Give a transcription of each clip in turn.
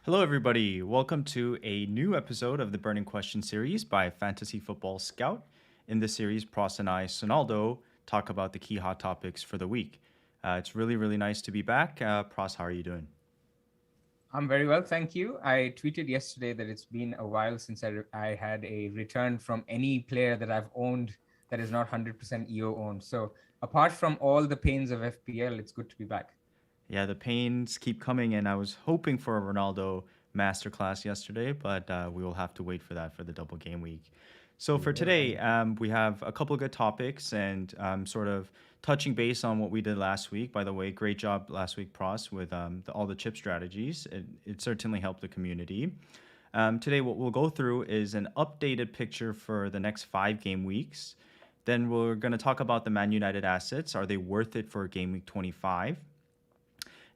Hello, everybody. Welcome to a new episode of the Burning Question series by Fantasy Football Scout. In this series, Pras and Sonaldo talk about the key hot topics for the week. It's really nice to be back. Pras, how are you doing? I'm very well, thank you. I tweeted yesterday that it's been a while since I had a return from any player that I've owned that is not 100% EO owned. So apart from all the pains of FPL, it's good to be back. Yeah, the pains keep coming, and I was hoping for a Ronaldo masterclass yesterday, but we will have to wait for that for the double game week. So for Yeah. today, we have a couple of good topics and sort of touching base on what we did last week. By the way, great job last week, Pros, with all the chip strategies. It certainly helped the community. Today, what we'll go through is an updated picture for the next 5 game weeks. Then we're going to talk about the Man United assets. Are they worth it for game week 25?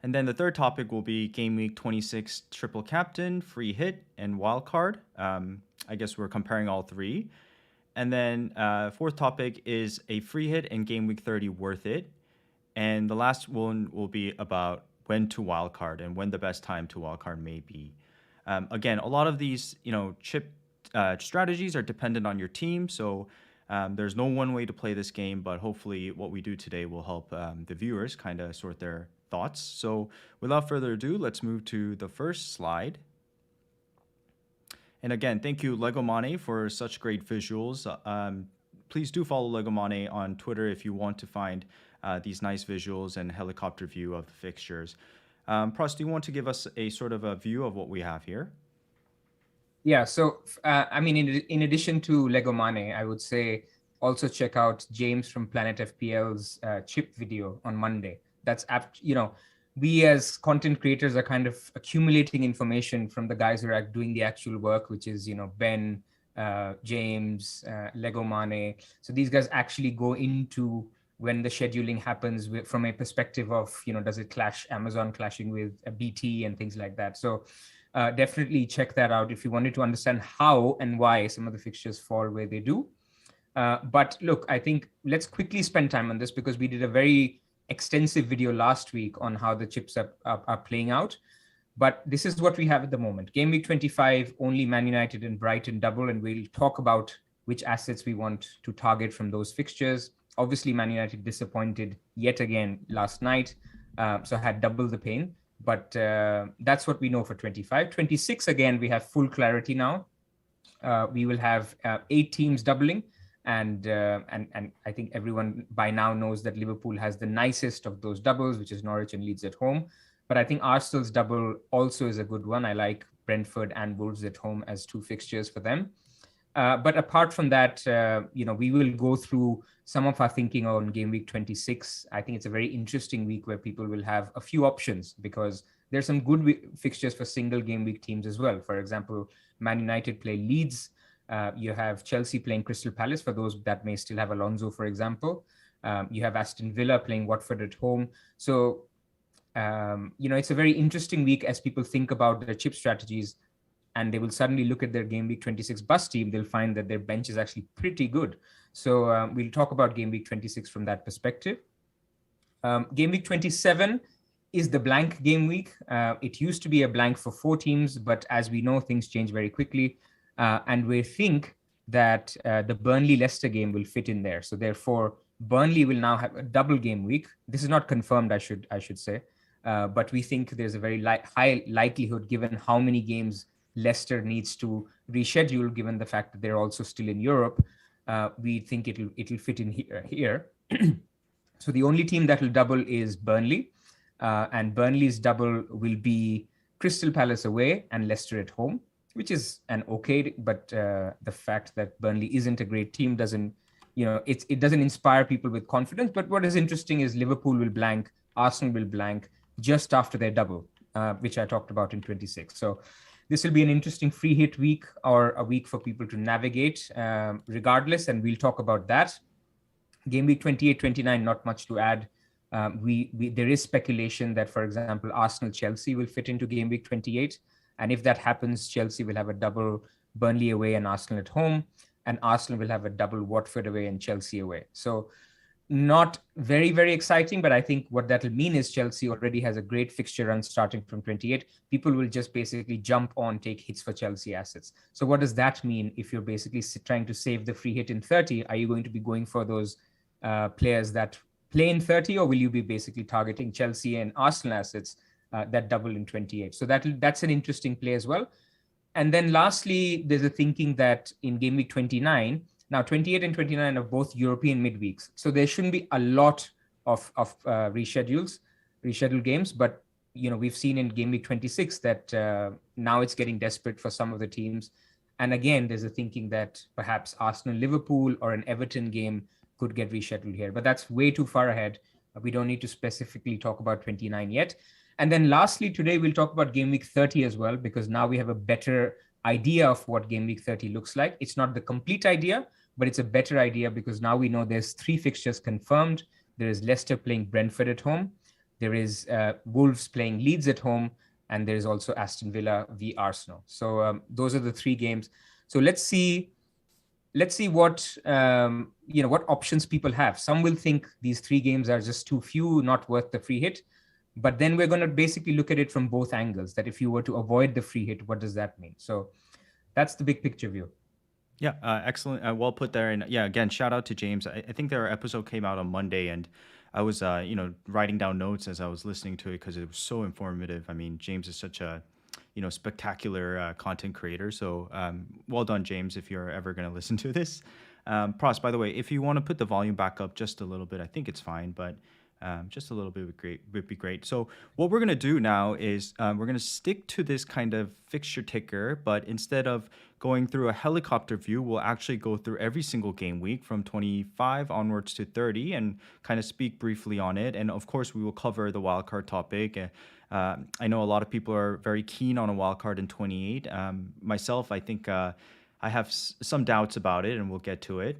And then the third topic will be Game Week 26 Triple Captain, Free Hit, and Wildcard. I guess we're comparing all three. And then fourth topic is a free hit and Game Week 30 worth it. And the last one will be about when to wildcard and when the best time to wildcard may be. Again, a lot of these, chip strategies are dependent on your team. So there's no one way to play this game, but hopefully what we do today will help the viewers kind of sort their thoughts. So without further ado, let's move to the first slide. And again, thank you, Lego Mane, for such great visuals. Please do follow Lego Mane on Twitter if you want to find these nice visuals and helicopter view of the fixtures. Pras, do you want to give us a sort of a view of what we have here? Yeah. So, in addition to Lego Mane, I would say also check out James from Planet FPL's chip video on Monday. That's we as content creators are kind of accumulating information from the guys who are doing the actual work, which is Ben, James, Lego Mane. So these guys actually go into when the scheduling happens from a perspective of does it clash, Amazon clashing with BT and things like that. So definitely check that out if you wanted to understand how and why some of the fixtures fall where they do. But look, I think let's quickly spend time on this because we did a very extensive video last week on how the chips are playing out. But this is what we have at the moment. Game week 25, only Man United and Brighton double, and we'll talk about which assets we want to target from those fixtures. Obviously, Man United disappointed yet again last night, so had double the pain. But that's what we know for 25. 26, again, we have full clarity now. We will have 8 teams doubling. And I think everyone by now knows that Liverpool has the nicest of those doubles, which is Norwich and Leeds at home. But I think Arsenal's double also is a good one. I like Brentford and Wolves at home as 2 fixtures for them. But apart from that, we will go through some of our thinking on game week 26. I think it's a very interesting week where people will have a few options because there's some good fixtures for single game week teams as well. For example, Man United play Leeds. You have Chelsea playing Crystal Palace for those that may still have Alonso, for example. You have Aston Villa playing Watford at home. So, it's a very interesting week as people think about their chip strategies and they will suddenly look at their game week 26 bus team. They'll find that their bench is actually pretty good. So we'll talk about game week 26 from that perspective. Game week 27 is the blank game week. It used to be a blank for 4 teams, but as we know, things change very quickly. And we think that the Burnley-Leicester game will fit in there. So therefore, Burnley will now have a double game week. This is not confirmed, I should say. But we think there's a very high likelihood, given how many games Leicester needs to reschedule, given the fact that they're also still in Europe. We think it'll fit in here. So the only team that will double is Burnley. And Burnley's double will be Crystal Palace away and Leicester at home, which is an okay, but the fact that Burnley isn't a great team doesn't, it doesn't inspire people with confidence. But what is interesting is Liverpool will blank, Arsenal will blank just after their double, which I talked about in 26. So this will be an interesting free hit week or a week for people to navigate regardless, and we'll talk about that. Game week 28, 29, not much to add. There is speculation that, for example, Arsenal-Chelsea will fit into game week 28. And if that happens, Chelsea will have a double Burnley away and Arsenal at home, and Arsenal will have a double Watford away and Chelsea away. So not very, very exciting, but I think what that'll mean is Chelsea already has a great fixture run starting from 28. People will just basically jump on, take hits for Chelsea assets. So what does that mean if you're basically trying to save the free hit in 30? Are you going to be going for those players that play in 30, or will you be basically targeting Chelsea and Arsenal assets that double in 28? So that's an interesting play as well. And then lastly, there's a thinking that in game week 29, now 28 and 29 are both European midweeks. So there shouldn't be a lot of rescheduled games. But, we've seen in game week 26 that now it's getting desperate for some of the teams. And again, there's a thinking that perhaps Arsenal-Liverpool or an Everton game could get rescheduled here. But that's way too far ahead. We don't need to specifically talk about 29 yet. And then lastly, today we'll talk about game week 30 as well, because now we have a better idea of what game week 30 looks like. It's not the complete idea, but it's a better idea because now we know there's 3 fixtures confirmed. There is Leicester playing Brentford at home. There is Wolves playing Leeds at home. And there is also Aston Villa v Arsenal. So those are the 3 games. So let's see what what options people have. Some will think these 3 games are just too few, not worth the free hit. But then we're going to basically look at it from both angles, that if you were to avoid the free hit, what does that mean? So that's the big picture view. Yeah, excellent. Well put there. And yeah, again, shout out to James. I think their episode came out on Monday, and I was, writing down notes as I was listening to it because it was so informative. I mean, James is such a, spectacular content creator. So well done, James, if you're ever going to listen to this. Pras, by the way, if you want to put the volume back up just a little bit, I think it's fine, but just a little bit would be great. So what we're going to do now is we're going to stick to this kind of fixture ticker, but instead of going through a helicopter view, we'll actually go through every single game week from 25 onwards to 30 and kind of speak briefly on it. And of course, we will cover the wildcard topic. I know a lot of people are very keen on a wildcard in 28. Myself, I think I have some doubts about it, and we'll get to it.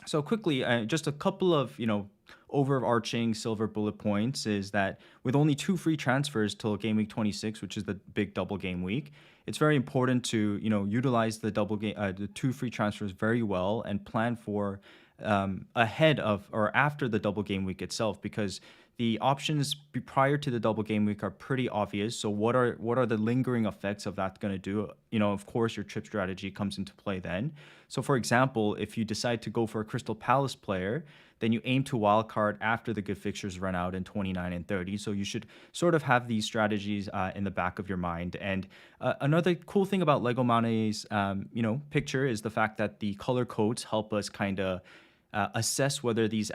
So quickly, just a couple of, overarching silver bullet points is that with only 2 free transfers till game week 26, which is the big double game week, it's very important to, utilize the the 2 free transfers very well and plan for ahead of or after the double game week itself, because the options prior to the double game week are pretty obvious. So what are the lingering effects of that going to do? Of course, your chip strategy comes into play then. So for example, if you decide to go for a Crystal Palace player, then you aim to wildcard after the good fixtures run out in 29 and 30. So you should sort of have these strategies in the back of your mind. And another cool thing about Lego Mane's picture is the fact that the color codes help us kind of assess whether these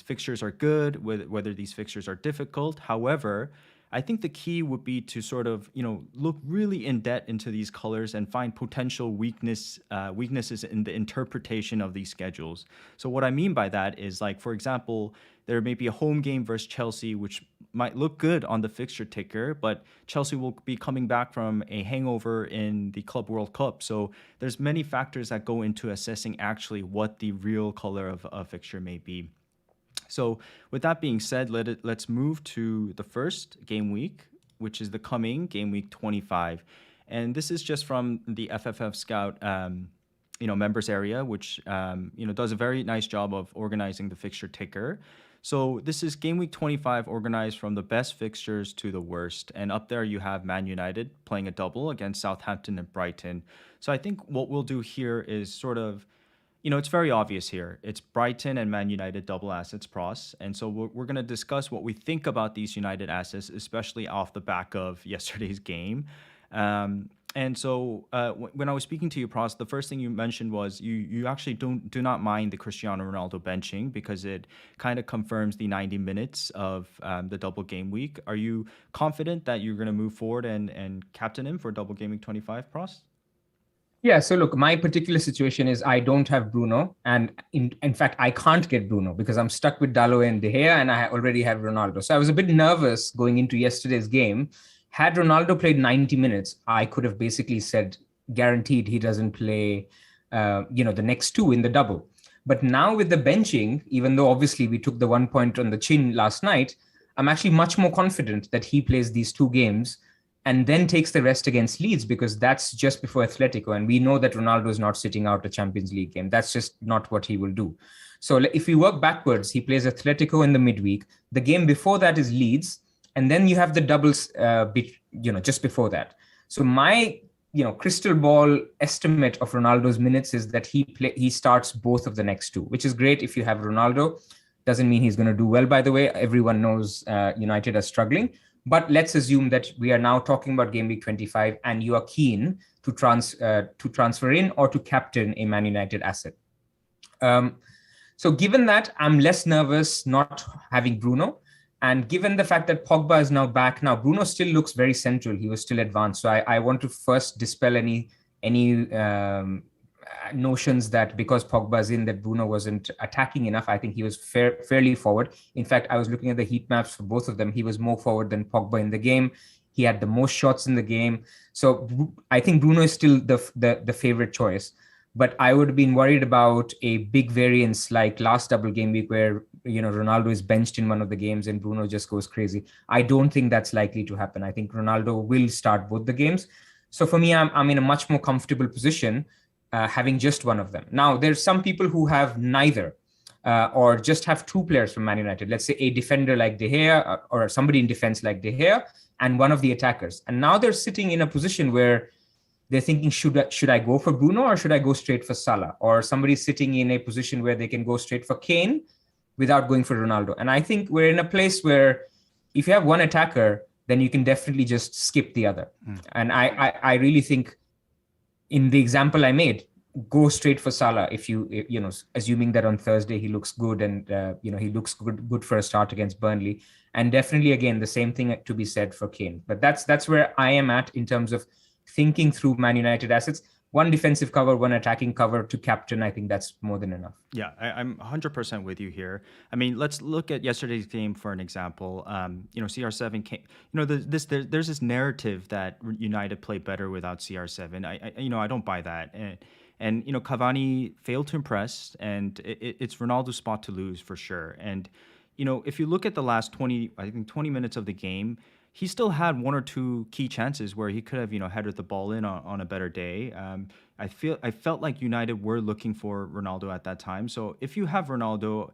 fixtures are good, whether these fixtures are difficult. However, I think the key would be to sort of look really in depth into these colors and find potential weaknesses in the interpretation of these schedules. So what I mean by that is, like, for example, there may be a home game versus Chelsea, which might look good on the fixture ticker, but Chelsea will be coming back from a hangover in the Club World Cup. So there's many factors that go into assessing actually what the real color of a fixture may be. So with that being said, let's move to the first game week, which is the coming game week 25. And this is just from the FFF Scout members area, which does a very nice job of organizing the fixture ticker. So this is game week 25 organized from the best fixtures to the worst. And up there you have Man United playing a double against Southampton and Brighton. So I think what we'll do here is sort of, it's very obvious here. It's Brighton and Man United double assets, Pras. And so we're going to discuss what we think about these United assets, especially off the back of yesterday's game. And so when I was speaking to you, Pras, the first thing you mentioned was you actually do not mind the Cristiano Ronaldo benching because it kind of confirms the 90 minutes of the double game week. Are you confident that you're going to move forward and captain him for double game week 25, Pras? Yeah, so look, my particular situation is I don't have Bruno. And in fact, I can't get Bruno because I'm stuck with Dalot and De Gea, and I already have Ronaldo. So I was a bit nervous going into yesterday's game. Had Ronaldo played 90 minutes, I could have basically said, guaranteed he doesn't play, the next 2 in the double. But now with the benching, even though obviously we took the 1 point on the chin last night, I'm actually much more confident that he plays these 2 games and then takes the rest against Leeds, because that's just before Atletico. And we know that Ronaldo is not sitting out a Champions League game. That's just not what he will do. So if we work backwards, he plays Atletico in the midweek. The game before that is Leeds, and then you have the doubles, just before that. So my crystal ball estimate of Ronaldo's minutes is that he starts both of the next two, which is great if you have Ronaldo. Doesn't mean he's going to do well, by the way. Everyone knows United are struggling. But let's assume that we are now talking about game week 25 and you are keen to transfer in or to captain a Man United asset. So given that, I'm less nervous not having Bruno. And given the fact that Pogba is now back, now Bruno still looks very central. He was still advanced. So I want to first dispel any notions that because Pogba's in that Bruno wasn't attacking enough. I think he was fairly forward. In fact, I was looking at the heat maps for both of them. He was more forward than Pogba in the game. He had the most shots in the game. So I think Bruno is still the favorite choice. But I would have been worried about a big variance like last double game week where Ronaldo is benched in one of the games and Bruno just goes crazy. I don't think that's likely to happen. I think Ronaldo will start both the games. So for me, I'm in a much more comfortable position having just one of them. Now, there's some people who have neither or just have two players from Man United. Let's say a defender like De Gea or somebody in defense like De Gea and one of the attackers. And now they're sitting in a position where they're thinking, should I go for Bruno or should I go straight for Salah? Or somebody's sitting in a position where they can go straight for Kane without going for Ronaldo. And I think we're in a place where if you have one attacker, then you can definitely just skip the other. And I really think in the example I made, go straight for Salah if assuming that on Thursday he looks good and he looks good for a start against Burnley. And definitely, again, the same thing to be said for Kane. But that's where I am at in terms of thinking through Man United assets. One defensive cover, one attacking cover to captain. I think that's more than enough. Yeah, I'm 100% with you here. I mean, let's look at yesterday's game for an example. CR7 came, there's this narrative that United play better without CR7. I don't buy that. And Cavani failed to impress, and it's Ronaldo's spot to lose for sure. And if you look at the last 20 minutes of the game, he still had one or two key chances where he could have, headed the ball in on a better day. I felt like United were looking for Ronaldo at that time. So if you have Ronaldo,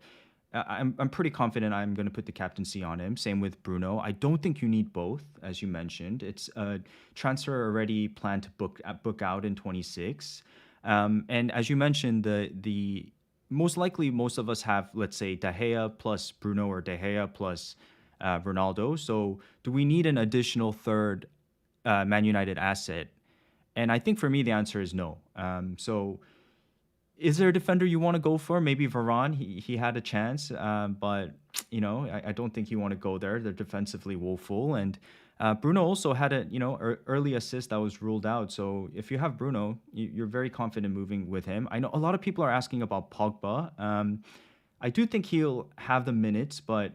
I'm pretty confident I'm going to put the captaincy on him. Same with Bruno. I don't think you need both, as you mentioned. It's a transfer already planned to book out in 26. And as you mentioned, the most likely most of us have, let's say, De Gea plus Bruno or De Gea plus Ronaldo. So do we need an additional third Man United asset? And I think for me, the answer is no. So is there a defender you want to go for? Maybe Varane. He had a chance, but I don't think you want to go there. They're defensively woeful. And Bruno also had a early assist that was ruled out. So if you have Bruno, you're very confident moving with him. I know a lot of people are asking about Pogba. I do think he'll have the minutes, but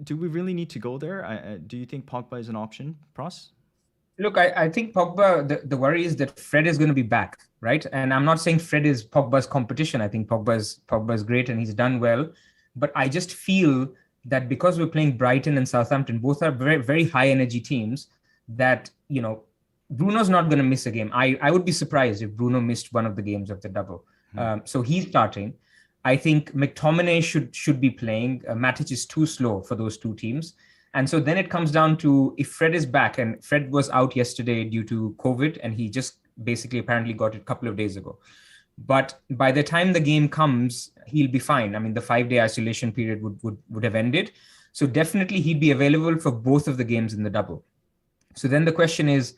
do we really need to go there? Do you think Pogba is an option, Pras? Look, I think Pogba, the worry is that Fred is going to be back, right? And I'm not saying Fred is Pogba's competition. I think Pogba's great and he's done well. But I just feel that because we're playing Brighton and Southampton, both are very, very high energy teams, that, Bruno's not going to miss a game. I would be surprised if Bruno missed one of the games of the double. So he's starting. I think McTominay should be playing. Matic is too slow for those two teams. And so then it comes down to if Fred is back, and Fred was out yesterday due to COVID, and he just basically apparently got it a couple of days ago. But by the time the game comes, he'll be fine. I mean, the 5-day isolation period would have ended. So definitely he'd be available for both of the games in the double. So then the question is,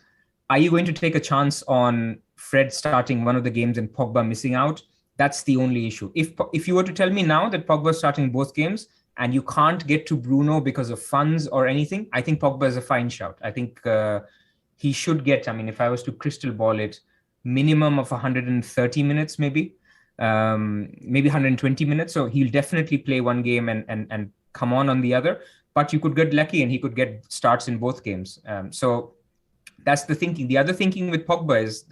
are you going to take a chance on Fred starting one of the games and Pogba missing out? That's the only issue. If you were to tell me now that Pogba is starting both games and you can't get to Bruno because of funds or anything, I think Pogba is a fine shout. I think he should get, if I was to crystal ball it, minimum of 130 minutes, maybe 120 minutes. So he'll definitely play one game and come on the other. But you could get lucky and he could get starts in both games. So that's the thinking. The other thinking with Pogba is,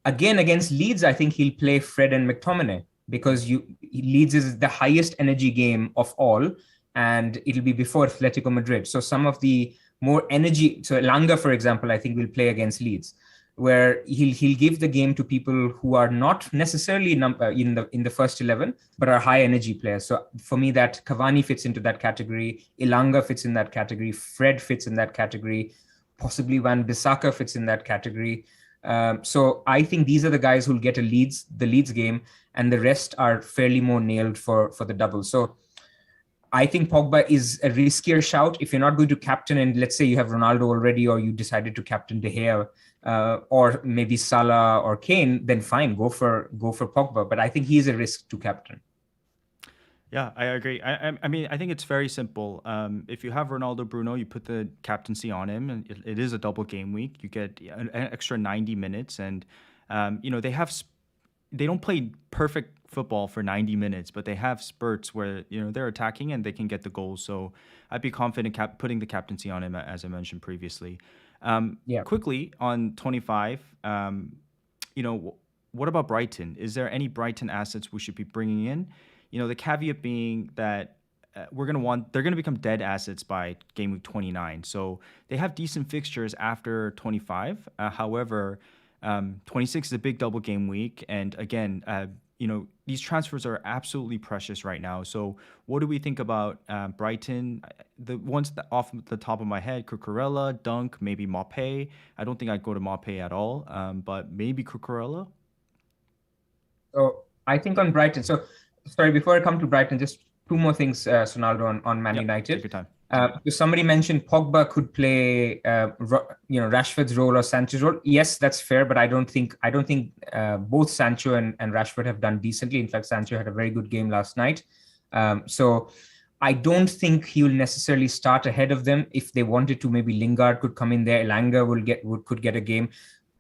again, against Leeds, I think he'll play Fred and McTominay because Leeds is the highest energy game of all, and it'll be before Atletico Madrid. So some of the more energy, so Langa, for example, I think will play against Leeds. where he'll give the game to people who are not necessarily in the first 11, but are high energy players. So for me, that Cavani fits into that category, Ilanga fits in that category, Fred fits in that category, possibly Wan-Bissaka fits in that category. So I think these are the guys who'll get the Leeds game, and the rest are fairly more nailed for the double. So I think Pogba is a riskier shout. If you're not going to captain, and let's say you have Ronaldo already, or you decided to captain De Gea, or maybe Salah or Kane, then fine, go for Pogba. But I think he's a risk to captain. Yeah, I agree. I mean, I think it's very simple. If you have Ronaldo, Bruno, you put the captaincy on him, and it is a double game week. You get an extra 90 minutes, and they don't play perfect football for 90 minutes, but they have spurts where they're attacking and they can get the goals. So I'd be confident putting the captaincy on him, as I mentioned previously. Quickly on 25, what about Brighton? Is there any Brighton assets we should be bringing in? The caveat being that they're going to become dead assets by game week 29. So they have decent fixtures after 25. However, 26 is a big double game week. And again, these transfers are absolutely precious right now. So what do we think about Brighton? The ones that off the top of my head, Cucurella, Dunk, maybe Maupay. I don't think I'd go to Maupay at all, but maybe Cucurella. So I think on Brighton. So sorry, before I come to Brighton, just two more things, Sonaldo, on Man United. Take your time. So somebody mentioned Pogba could play, Rashford's role or Sancho's role. Yes, that's fair, but I don't think both Sancho and Rashford have done decently. In fact, Sancho had a very good game last night. So I don't think he will necessarily start ahead of them. If they wanted to, maybe Lingard could come in there. Elanga could get a game.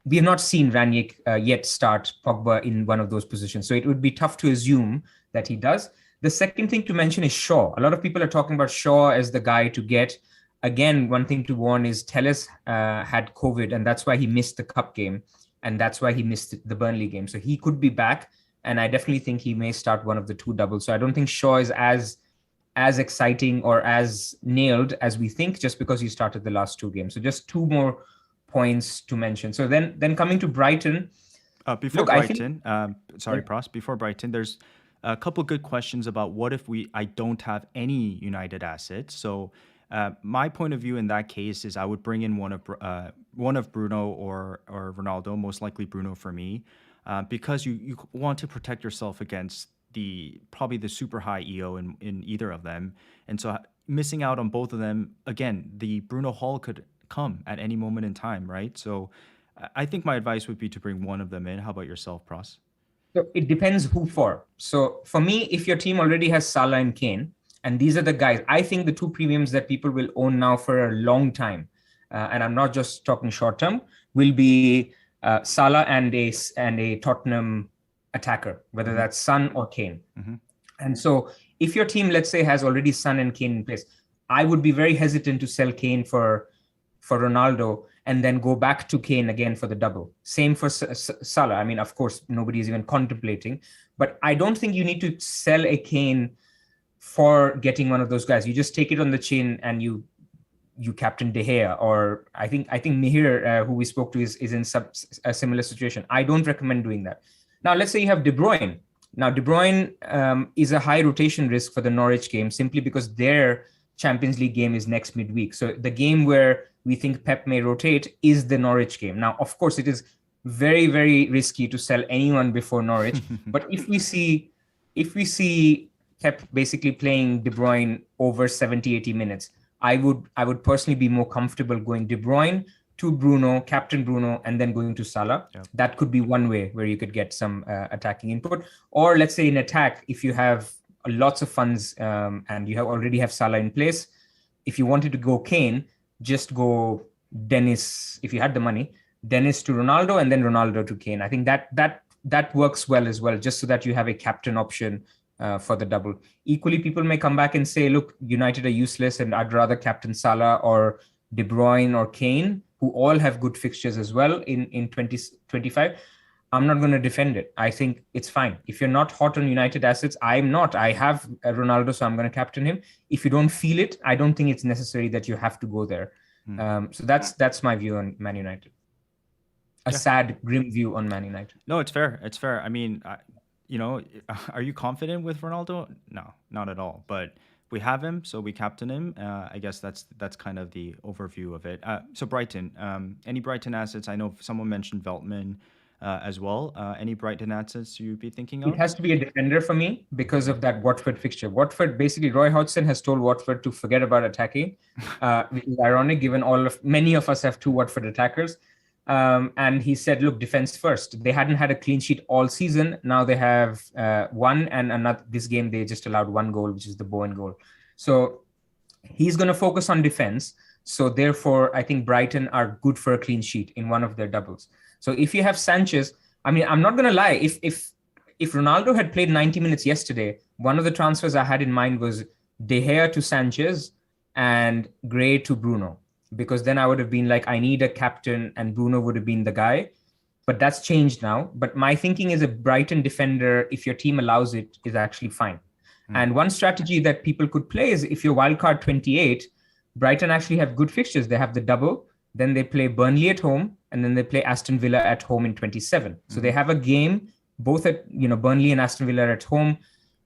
We have not seen Ranić yet start Pogba in one of those positions, so it would be tough to assume that he does. The second thing to mention is Shaw. A lot of people are talking about Shaw as the guy to get. Again, one thing to warn is Telles had COVID, and that's why he missed the cup game, and that's why he missed the Burnley game. So he could be back, and I definitely think he may start one of the two doubles. So I don't think Shaw is as exciting or as nailed as we think, just because he started the last two games. So just two more points to mention. So then coming to Brighton. Before Brighton, there's a couple good questions about what if I don't have any United assets. So my point of view in that case is I would bring in one of Bruno or Ronaldo, most likely Bruno for me, because you want to protect yourself against probably the super high EO in either of them. And so missing out on both of them, again, the Bruno haul could come at any moment in time, right? So I think my advice would be to bring one of them in. How about yourself, Pras? So it depends who for. So for me, if your team already has Salah and Kane, and these are the guys, I think the two premiums that people will own now for a long time, and I'm not just talking short term, will be Salah and a Tottenham attacker, whether that's Son or Kane. Mm-hmm. And so if your team, let's say, has already Son and Kane in place, I would be very hesitant to sell Kane for Ronaldo and then go back to Kane again for the double. Same for Salah. I mean, of course, nobody is even contemplating, but I don't think you need to sell a Kane for getting one of those guys. You just take it on the chin and you captain De Gea, or I think Mihir, who we spoke to, is in a similar situation. I don't recommend doing that. Now, let's say you have De Bruyne. Now, De Bruyne is a high rotation risk for the Norwich game simply because their Champions League game is next midweek. So the game where we think Pep may rotate is the Norwich game. Now, of course, it is very, very risky to sell anyone before Norwich. But if we see Pep basically playing De Bruyne over 70, 80 minutes, I would personally be more comfortable going De Bruyne to Bruno, captain Bruno, and then going to Salah. Yeah. That could be one way where you could get some attacking input. Or let's say in attack, if you have lots of funds and you already have Salah in place, if you wanted to go Kane, just go Dennis, if you had the money, Dennis to Ronaldo and then Ronaldo to Kane. I think that works well as well, just so that you have a captain option for the double. Equally, people may come back and say, look, United are useless and I'd rather captain Salah or De Bruyne or Kane, who all have good fixtures as well in 2025. I'm not going to defend it. I think it's fine. If you're not hot on United assets, I'm not. I have Ronaldo, so I'm going to captain him. If you don't feel it, I don't think it's necessary that you have to go there. So that's my view on Man United. a Yeah. sad, grim view on Man United. No, it's fair. It's fair. I mean, you know, are you confident with Ronaldo? No, not at all. But we have him, so we captain him. I guess that's kind of the overview of it. So Brighton, any Brighton assets? I know someone mentioned Veltman as well. Any Brighton assets you'd be thinking It of? has to be a defender for me because of that Watford fixture. Watford, basically, Roy Hodgson has told Watford to forget about attacking, which is ironic given many of us have two Watford attackers. And he said, look, defense first. They hadn't had a clean sheet all season. Now they have one, and another. This game they just allowed one goal, which is the Bowen goal. So he's going to focus on defense. So therefore, I think Brighton are good for a clean sheet in one of their doubles. So if you have Sanchez, I mean, I'm not going to lie. If Ronaldo had played 90 minutes yesterday, one of the transfers I had in mind was De Gea to Sanchez and Gray to Bruno, because then I would have been like, I need a captain, and Bruno would have been the guy. But that's changed now. But my thinking is a Brighton defender, if your team allows it, is actually fine. And one strategy that people could play is if you're wildcard 28, Brighton actually have good fixtures. They have the double, then they play Burnley at home, and then they play Aston Villa at home in 27. So they have a game, both at, Burnley and Aston Villa at home.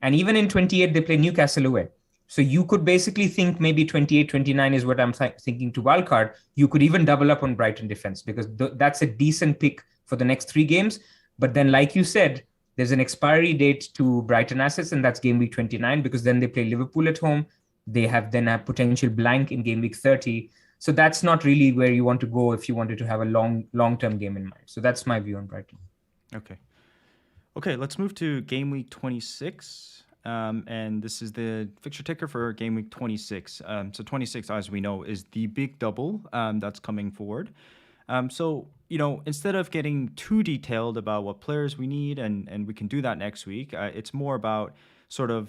And even in 28, they play Newcastle away. So you could basically think maybe 28, 29 is what I'm thinking to wildcard. You could even double up on Brighton defense, because that's a decent pick for the next 3 games. But then, like you said, there's an expiry date to Brighton assets, and that's game week 29, because then they play Liverpool at home. They have then a potential blank in game week 30. So that's not really where you want to go if you wanted to have a long-term game in mind. So that's my view on Brighton. Okay, let's move to game week 26. And this is the fixture ticker for game week 26. So 26, as we know, is the big double that's coming forward. So, instead of getting too detailed about what players we need, and we can do that next week, it's more about sort of,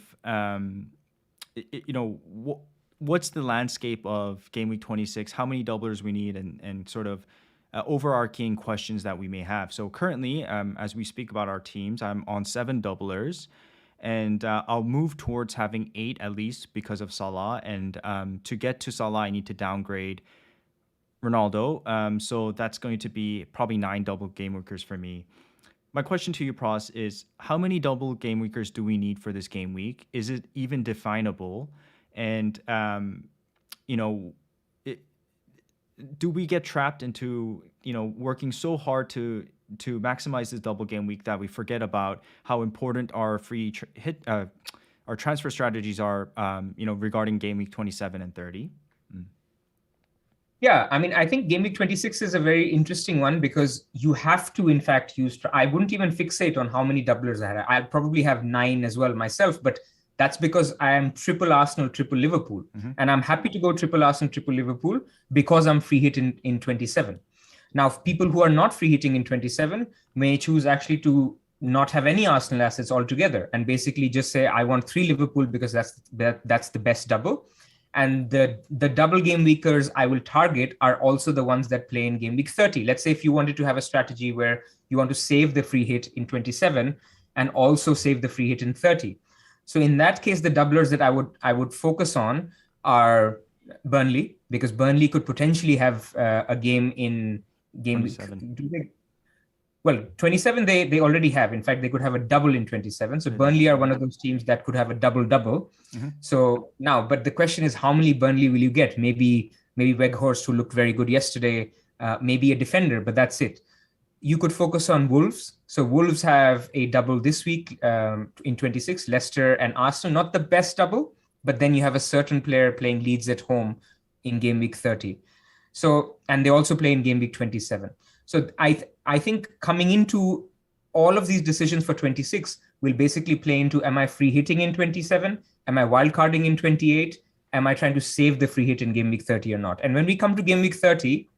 what's the landscape of game week 26, how many doublers we need, and sort of overarching questions that we may have. So currently, as we speak about our teams, I'm on 7 doublers, and I'll move towards having 8 at least because of Salah. And to get to Salah, I need to downgrade Ronaldo. So that's going to be probably 9 double game weekers for me. My question to you, Pras, is how many double game weekers do we need for this game week? Is it even definable? And, do we get trapped into, working so hard to maximize this double game week that we forget about how important our our transfer strategies are, regarding game week 27 and 30? Yeah, I mean, I think game week 26 is a very interesting one, because you have to, in fact, I wouldn't even fixate on how many doublers I had. I'll probably have 9 as well myself, but that's because I am triple Arsenal, triple Liverpool. And I'm happy to go triple Arsenal, triple Liverpool because I'm free hit in 27. Now, people who are not free hitting in 27 may choose actually to not have any Arsenal assets altogether and basically just say, I want 3 Liverpool because that's the best double. And the double game weekers I will target are also the ones that play in game week 30. Let's say if you wanted to have a strategy where you want to save the free hit in 27 and also save the free hit in 30. So in that case, the doublers that I would focus on are Burnley, because Burnley could potentially have a game in game 27. week. Well, 27 they already have. In fact, they could have a double in 27. So Burnley are one of those teams that could have a double. So now, but the question is, how many Burnley will you get? Maybe Weghorst, who looked very good yesterday, maybe a defender, but that's it. You could focus on Wolves. So Wolves have a double this week in 26, Leicester and Arsenal. Not the best double, but then you have a certain player playing Leeds at home in game week 30. So, and they also play in game week 27. So I think coming into all of these decisions for 26 will basically play into, am I free hitting in 27? Am I wildcarding in 28? Am I trying to save the free hit in game week 30 or not? And when we come to game week 30,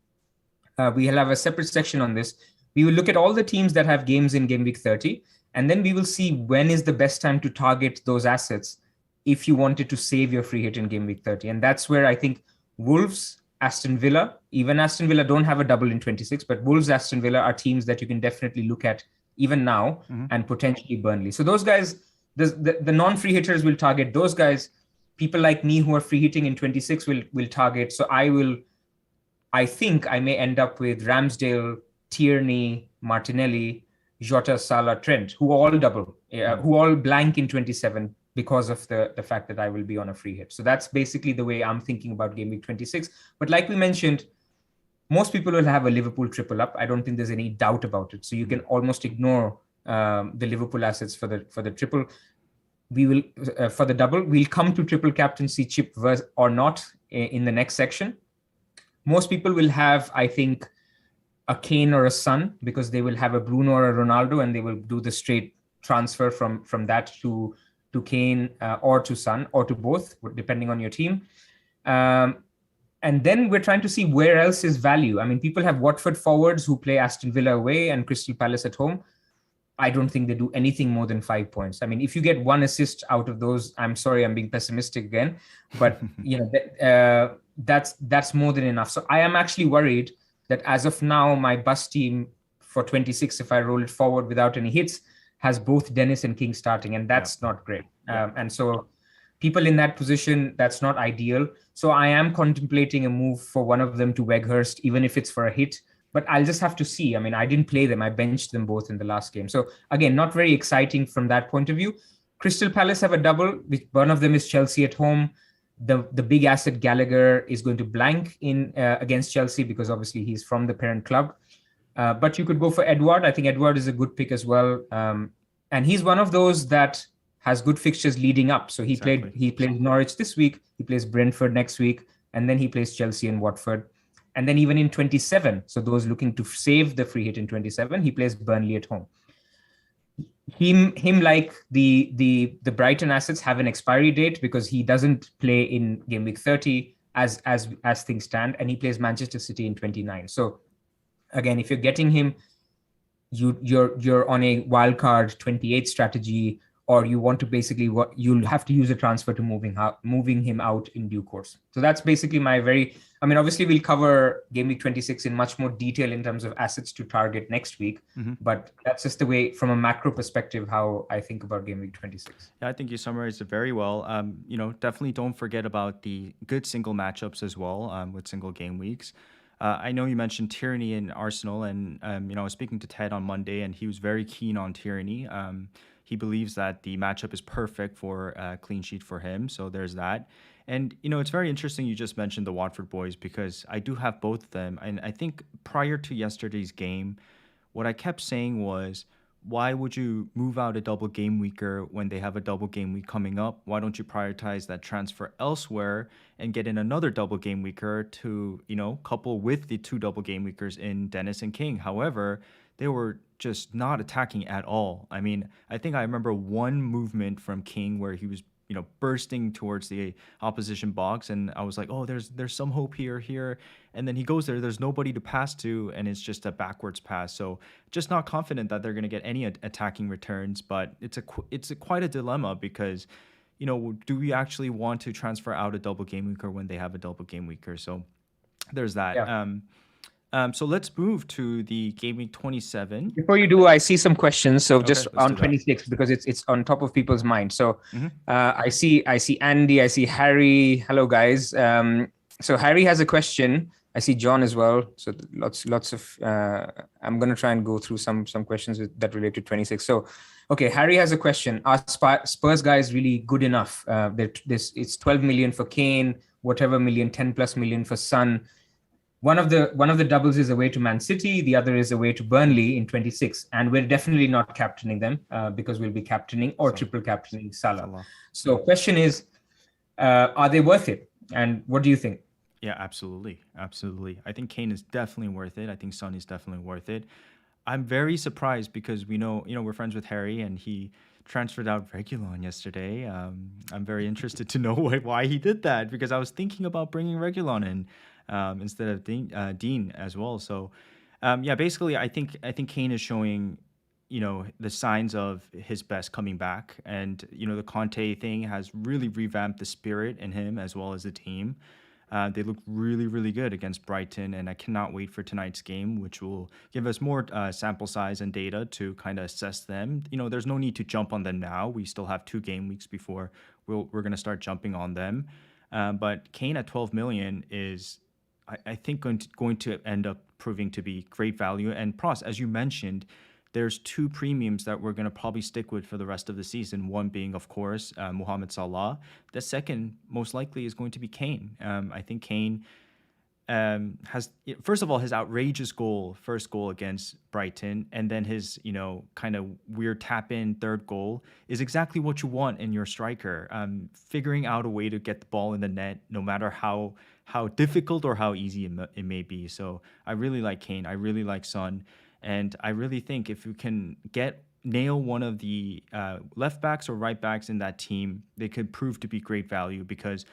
we'll have a separate section on this. We will look at all the teams that have games in game week 30, and then we will see when is the best time to target those assets if you wanted to save your free hit in game week 30. And that's where I think Wolves, Aston Villa, even Aston Villa don't have a double in 26, but Wolves, Aston Villa are teams that you can definitely look at even now, and potentially Burnley. So those guys, the non-free hitters will target those guys. People like me who are free hitting in 26 will target. So I think I may end up with Ramsdale, Tierney, Martinelli, Jota, Salah, Trent, who all double, who all blank in 27 because of the fact that I will be on a free hit. So that's basically the way I'm thinking about Game Week 26. But like we mentioned, most people will have a Liverpool triple up. I don't think there's any doubt about it. So you can almost ignore the Liverpool assets for the triple. We will for the double. We'll come to triple captaincy chip or not in the next section. Most people will have, I think, a Kane or a Son, because they will have a Bruno or a Ronaldo, and they will do the straight transfer from that to Kane or to Son or to both, depending on your team. And then we're trying to see where else is value. I mean, people have Watford forwards who play Aston Villa away and Crystal Palace at home. I don't think they do anything more than 5 points. I mean, if you get one assist out of those, I'm sorry, I'm being pessimistic again, but that's more than enough. So I am actually worried that as of now, my bus team for 26, if I roll it forward without any hits, has both Dennis and King starting, and that's not great. And so people in that position, that's not ideal. So I am contemplating a move for one of them to Weghurst, even if it's for a hit. But I'll just have to see. I mean, I didn't play them. I benched them both in the last game. So again, not very exciting from that point of view. Crystal Palace have a double, which one of them is Chelsea at home. The big asset Gallagher is going to blank in against Chelsea because obviously he's from the parent club. But you could go for Edward. I think Edward is a good pick as well. And he's one of those that has good fixtures leading up. So he played Norwich this week. He plays Brentford next week. And then he plays Chelsea and Watford. And then even in 27, so those looking to save the free hit in 27, he plays Burnley at home. Him like the Brighton assets have an expiry date because he doesn't play in game week 30 as things stand, and he plays Manchester City in 29. So again, if you're getting him, you're on a wildcard 28 strategy, or you want to basically you'll have to use a transfer to moving him out in due course. So that's basically obviously we'll cover game week 26 in much more detail in terms of assets to target next week, but that's just the way from a macro perspective how I think about game week 26. Yeah, I think you summarized it very well. Definitely don't forget about the good single matchups as well with single game weeks. I know you mentioned Tierney in Arsenal, and I was speaking to Ted on Monday, and he was very keen on Tierney. He believes that the matchup is perfect for a clean sheet for him. So there's that. And, it's very interesting you just mentioned the Watford boys, because I do have both of them. And I think prior to yesterday's game, what I kept saying was, why would you move out a double game weeker when they have a double game week coming up? Why don't you prioritize that transfer elsewhere and get in another double game weeker to, couple with the two double game weekers in Dennis and King? However, they were just not attacking at all. I mean, I think I remember one movement from King where he was, bursting towards the opposition box, and I was like, oh, there's some hope here. And then he goes there's nobody to pass to, and it's just a backwards pass. So just not confident that they're going to get any attacking returns, but it's quite a dilemma because, do we actually want to transfer out a double game weeker when they have a double game weeker? So there's that. Yeah. So let's move to the game week 27. Before you do, I see some questions. So just on 26, because it's on top of people's minds. So I see Andy, I see Harry. Hello, guys. So Harry has a question. I see John as well. So lots of. I'm going to try and go through some questions that relate to 26. So, okay, Harry has a question. Are Spurs guys really good enough? It's 12 million for Kane, whatever million, 10 plus million for Son. One of the doubles is away to Man City. The other is away to Burnley in 26. And we're definitely not captaining them because we'll be captaining or triple captaining Salah. So question is, are they worth it? And what do you think? Yeah, absolutely. I think Kane is definitely worth it. I think Son is definitely worth it. I'm very surprised because we know, we're friends with Harry, and he transferred out Reguilon yesterday. I'm very interested to know why he did that, because I was thinking about bringing Reguilon in instead of Dean as well. So, basically, I think Kane is showing, the signs of his best coming back, and the Conte thing has really revamped the spirit in him as well as the team. They look really, really good against Brighton, and I cannot wait for tonight's game, which will give us more sample size and data to kind of assess them. There's no need to jump on them now. We still have 2 game weeks before we're going to start jumping on them. But Kane at 12 million is I think going to end up proving to be great value. And Pros, as you mentioned, there's two premiums that we're going to probably stick with for the rest of the season. One being, of course, Mohamed Salah. The second, most likely, is going to be Kane. I think Kane has, first of all, his outrageous first goal against Brighton, and then his kind of weird tap in third goal is exactly what you want in your striker. Figuring out a way to get the ball in the net, no matter how difficult or how easy it may be. So I really like Kane. I really like Son, and I really think if you can nail one of the left backs or right backs in that team, they could prove to be great value. Because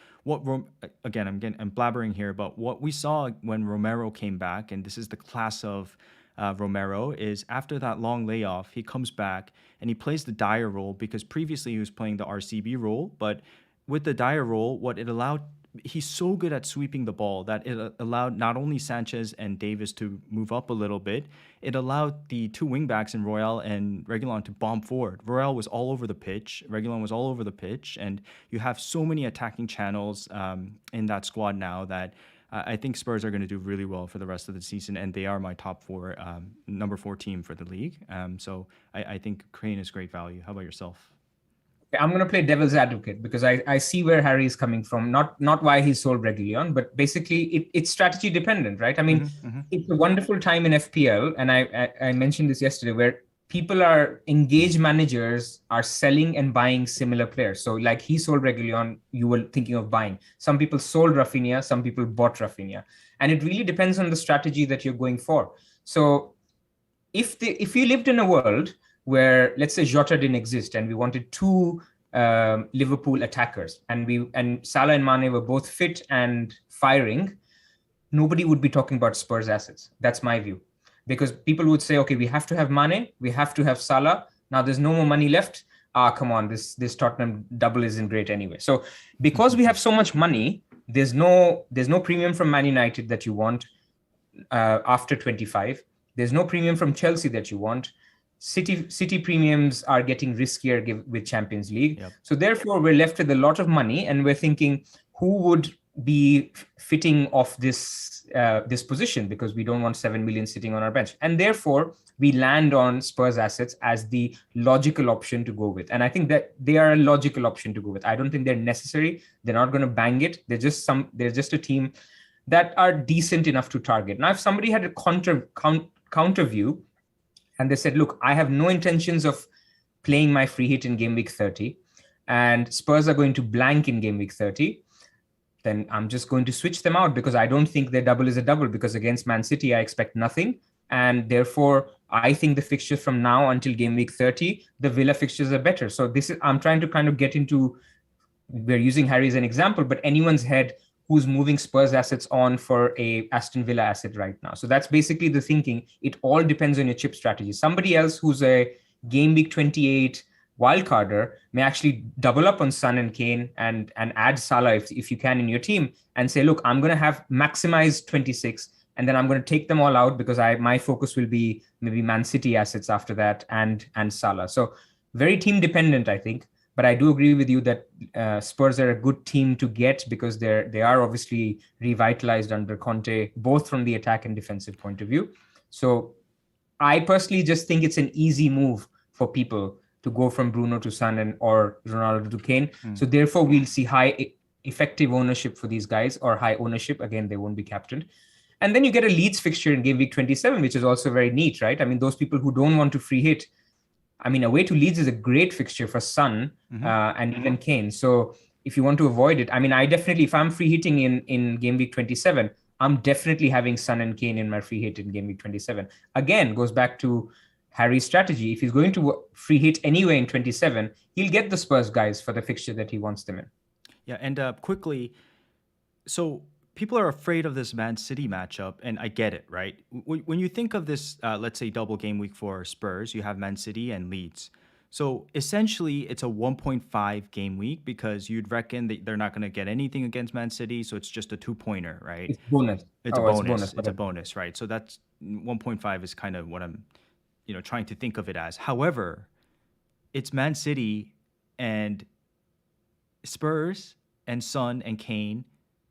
again, I'm blabbering here, but what we saw when Romero came back, and this is the class of Romero, is after that long layoff, he comes back and he plays the Dyer role, because previously he was playing the RCB role. But with the Dyer role, what it allowed, he's so good at sweeping the ball that it allowed not only Sanchez and Davis to move up a little bit, it allowed the two wingbacks in Royal and Reguilon to bomb forward. Royal was all over the pitch, Reguilon was all over the pitch, and you have so many attacking channels in that squad now that I think Spurs are going to do really well for the rest of the season, and they are my top four, number 4 team for the league. So I think Crane is great value. How about yourself? I'm going to play devil's advocate because I see where Harry is coming from. Not why he sold Reguilon, but basically it's strategy dependent, right? I mean, it's a wonderful time in FPL, and I mentioned this yesterday, where people engaged managers are selling and buying similar players. So like he sold Reguilon, you were thinking of buying. Some people sold Rafinha, some people bought Rafinha, and it really depends on the strategy that you're going for. So if you lived in a world where, let's say, Jota didn't exist and we wanted two Liverpool attackers, and Salah and Mane were both fit and firing, nobody would be talking about Spurs assets. That's my view. Because people would say, okay, we have to have Mane, we have to have Salah. Now there's no more money left. Come on, this Tottenham double isn't great anyway. So because we have so much money, there's no premium from Man United that you want after 25. There's no premium from Chelsea that you want. City premiums are getting riskier with Champions League. Yep. So therefore, we're left with a lot of money, and we're thinking, who would be fitting off this position, because we don't want 7 million sitting on our bench. And therefore, we land on Spurs assets as the logical option to go with. And I think that they are a logical option to go with. I don't think they're necessary. They're not going to bang it. They're just a team that are decent enough to target. Now, if somebody had a counter view, and they said, look, I have no intentions of playing my free hit in game week 30, and Spurs are going to blank in game week 30, then I'm just going to switch them out, because I don't think their double is a double, because against Man City, I expect nothing. And therefore, I think the fixtures from now until game week 30, the Villa fixtures are better. So I'm trying to kind of get into, we're using Harry as an example, but anyone's head who's moving Spurs assets on for a Aston Villa asset right now. So that's basically the thinking. It all depends on your chip strategy. Somebody else who's a game week 28 wildcarder may actually double up on Son and Kane and add Salah if you can in your team, and say, look, I'm going to have maximized 26, and then I'm going to take them all out, because my focus will be maybe Man City assets after that and Salah. So very team dependent, I think. But I do agree with you that Spurs are a good team to get, because they are obviously revitalized under Conte, both from the attack and defensive point of view. So I personally just think it's an easy move for people to go from Bruno to Son or Ronaldo to Kane. So therefore, we'll see high effective ownership for these guys, or high ownership. Again, they won't be captained. And then you get a Leeds fixture in game week 27, which is also very neat, right? I mean, those people who don't want to free hit, I mean, away to Leeds is a great fixture for Son and even Kane. So if you want to avoid it, I mean, I definitely, if I'm free hitting in game week 27, I'm definitely having Son and Kane in my free hit in game week 27. Again, goes back to Harry's strategy. If he's going to free hit anyway in 27, he'll get the Spurs guys for the fixture that he wants them in. Yeah, and quickly, so people are afraid of this Man City matchup, and I get it, right? When you think of this, let's say, double game week for Spurs, you have Man City and Leeds. So essentially, it's a 1.5 game week, because you'd reckon that they're not going to get anything against Man City, so it's just a 2-pointer, right? It's bonus. It's a bonus. It's a bonus, right? So that's 1.5 is kind of what I'm, trying to think of it as. However, it's Man City and Spurs and Son and Kane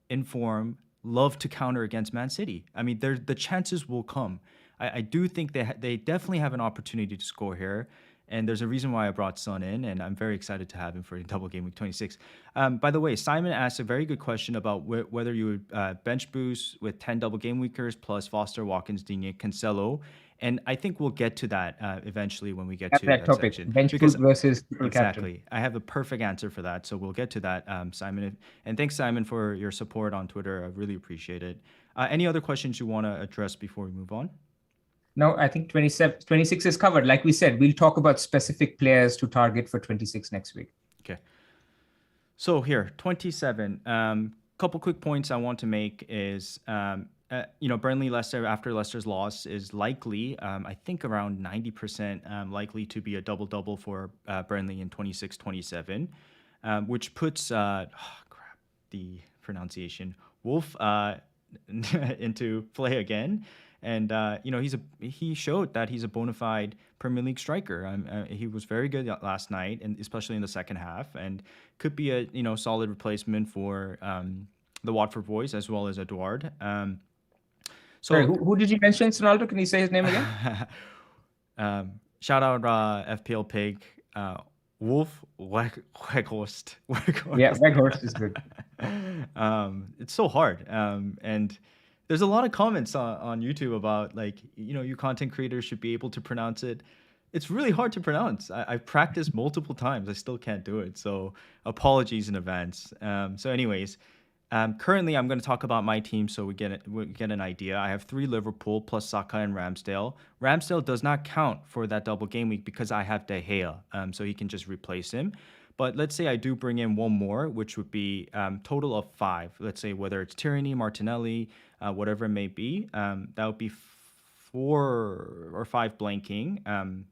in form love to counter against Man City. I mean, the chances will come. I do think they definitely have an opportunity to score here. And there's a reason why I brought Son in, and I'm very excited to have him for double game week 26. By the way, Simon asked a very good question about whether you would bench boost with 10 double game weekers plus Foster, Watkins, Digne, Cancelo. And I think we'll get to that eventually when we get to that topic. section. Bench boost versus triple exactly, captain. I have a perfect answer for that. So we'll get to that, Simon. And thanks, Simon, for your support on Twitter. I really appreciate it. Any other questions you want to address before we move on? No, I think 26 is covered. Like we said, we'll talk about specific players to target for 26 next week. Okay. So here, 27. Couple quick points I want to make is, Burnley Leicester after Leicester's loss is likely, I think around 90% likely to be a double-double for Burnley in 26-27, which puts, the pronunciation, Wolf into play again. And he showed that he's a bona fide Premier League striker. He was very good last night, and especially in the second half, and could be a solid replacement for the Watford boys as well as Edouard. Sorry, who did you mention, Sonaldo? Can you say his name again? Shout out FPL Pig, Wolf Weghorst. Yeah, Weghorst is good. It's so hard, and there's a lot of comments on YouTube about you content creators should be able to pronounce it. It's really hard to pronounce. I've practiced multiple times. I still can't do it. So apologies in advance. So anyways, currently I'm going to talk about my team so we get an idea. I have 3 Liverpool plus Saka and Ramsdale. Ramsdale does not count for that double game week because I have De Gea, so he can just replace him. But let's say I do bring in one more, which would be total of 5. Let's say whether it's Tierney, Martinelli, whatever it may be, that would be 4 or 5 blanking.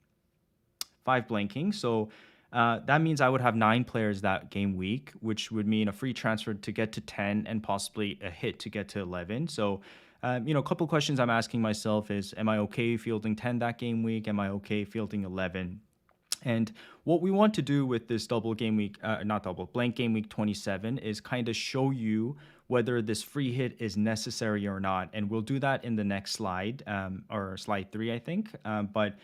5 blanking. So that means I would have 9 players that game week, which would mean a free transfer to get to 10 and possibly a hit to get to 11. So, a couple of questions I'm asking myself is, am I okay fielding 10 that game week? Am I okay fielding 11? And what we want to do with this double game week, blank game week 27 is kind of show you whether this free hit is necessary or not. And we'll do that in the next slide, or slide 3, I think. But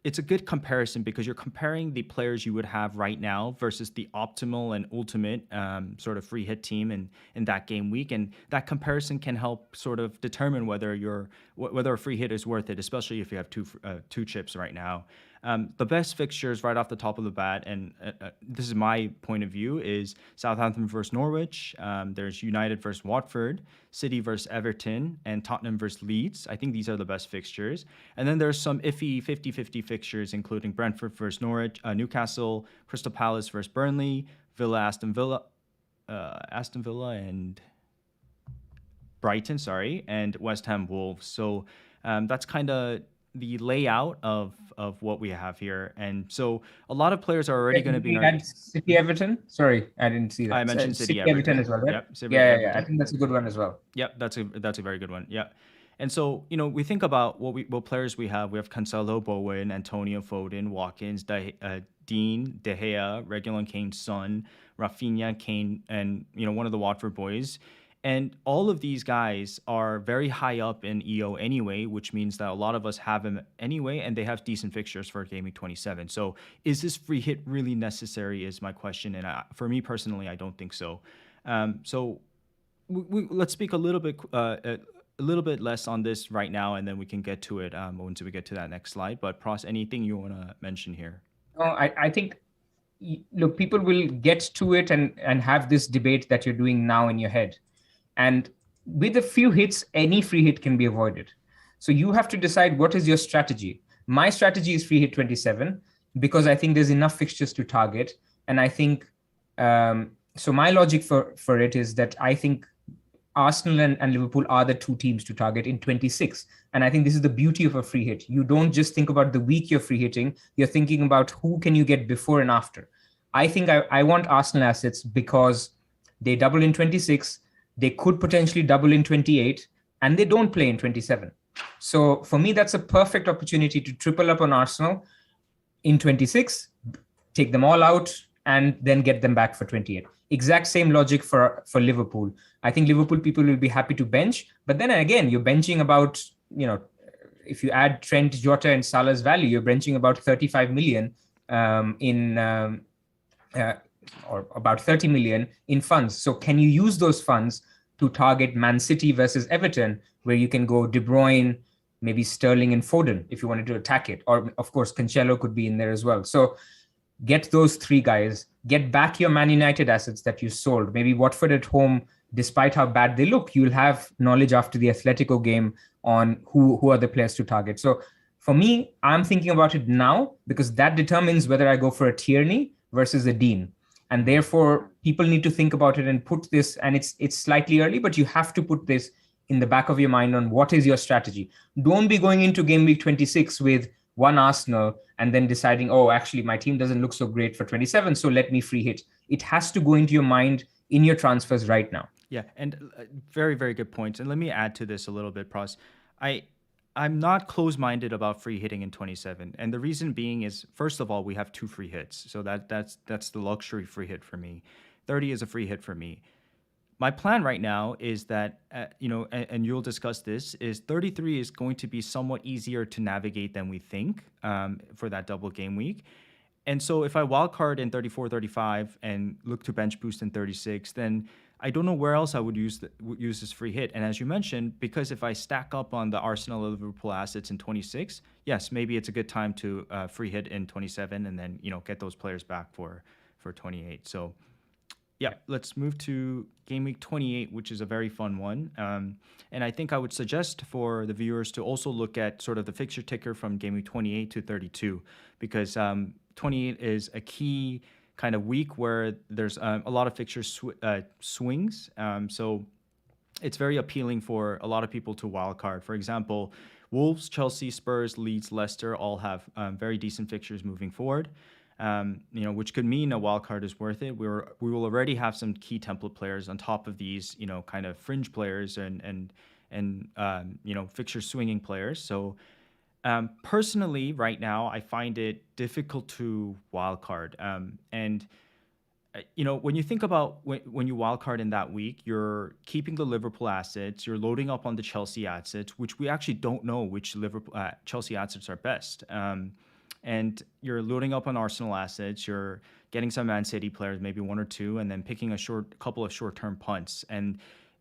it's a good comparison because you're comparing the players you would have right now versus the optimal and ultimate sort of free hit team in that game week. And that comparison can help sort of determine whether a free hit is worth it, especially if you have two chips right now. The best fixtures right off the top of the bat, and this is my point of view, is Southampton versus Norwich. There's United versus Watford, City versus Everton, and Tottenham versus Leeds. I think these are the best fixtures. And then there's some iffy 50-50 fixtures, including Brentford versus Norwich, Newcastle, Crystal Palace versus Burnley, Aston Villa, and Brighton, and West Ham Wolves. So that's kind of the layout of what we have here. And so a lot of players are already going to be... City Everton? Sorry, I didn't see that. I mentioned City Everton as well, right? Yep, City Everton. I think that's a good one as well. Yep, that's a very good one. Yeah. And so, we think about what players we have. We have Cancelo, Bowen, Antonio, Foden, Watkins, Dean, De Gea, Reguilon, Kane, Son, Rafinha, Kane, and, one of the Watford boys. And all of these guys are very high up in EO anyway, which means that a lot of us have them anyway, and they have decent fixtures for Game Week 27. So is this free hit really necessary is my question. And for me personally, I don't think so. So let's speak a little bit less on this right now, and then we can get to it once we get to that next slide. But Pras, anything you want to mention here? I think, look, people will get to it and have this debate that you're doing now in your head. And with a few hits, any free hit can be avoided. So you have to decide what is your strategy. My strategy is free hit 27 because I think there's enough fixtures to target. And I think, so my logic for it is that I think Arsenal and Liverpool are the 2 teams to target in 26. And I think this is the beauty of a free hit. You don't just think about the week you're free hitting. You're thinking about who can you get before and after. I think I want Arsenal assets because they double in 26. They could potentially double in 28, and they don't play in 27. So for me, that's a perfect opportunity to triple up on Arsenal in 26, take them all out, and then get them back for 28. Exact same logic for Liverpool. I think Liverpool people will be happy to bench, but then again, you're benching about, if you add Trent, Jota, and Salah's value, you're benching about 35 million or about 30 million in funds. So can you use those funds to target Man City versus Everton, where you can go De Bruyne, maybe Sterling and Foden if you wanted to attack it, or of course Cancelo could be in there as well. So get those three guys, get back your Man United assets that you sold. Maybe Watford at home, despite how bad they look, you'll have knowledge after the Atletico game on who are the players to target. So for me, I'm thinking about it now because that determines whether I go for a Tierney versus a Dean. And therefore, people need to think about it and put this, and it's slightly early, but you have to put this in the back of your mind on what is your strategy. Don't be going into game week 26 with one Arsenal and then deciding, oh, actually, my team doesn't look so great for 27, so let me free hit. It has to go into your mind in your transfers right now. Yeah, and very, very good points. And let me add to this a little bit, Pras. I'm not close-minded about free hitting in 27. And the reason being is, first of all, we have 2 free hits. So that's the luxury free hit for me. 30 is a free hit for me. My plan right now is that, and you'll discuss this, is 33 is going to be somewhat easier to navigate than we think for that double game week. And so if I wildcard in 34, 35 and look to bench boost in 36, then I don't know where else I would use this free hit. And as you mentioned, because if I stack up on the Arsenal Liverpool assets in 26, yes, maybe it's a good time to free hit in 27 and then, get those players back for 28. So yeah, let's move to game week 28, which is a very fun one. And I think I would suggest for the viewers to also look at sort of the fixture ticker from game week 28 to 32, because 28 is a key kind of week where there's a lot of fixture swings. So it's very appealing for a lot of people to wildcard. For example, Wolves, Chelsea, Spurs, Leeds, Leicester all have very decent fixtures moving forward. Which could mean a wild card is worth it. We will already have some key template players on top of these, kind of fringe players and fixture swinging players. So personally, right now, I find it difficult to wild card. When you think about when you wild card in that week, you're keeping the Liverpool assets, you're loading up on the Chelsea assets, which we actually don't know which Liverpool Chelsea assets are best. And you're loading up on Arsenal assets, you're getting some Man City players, maybe 1 or 2, and then picking a couple of short-term punts. And,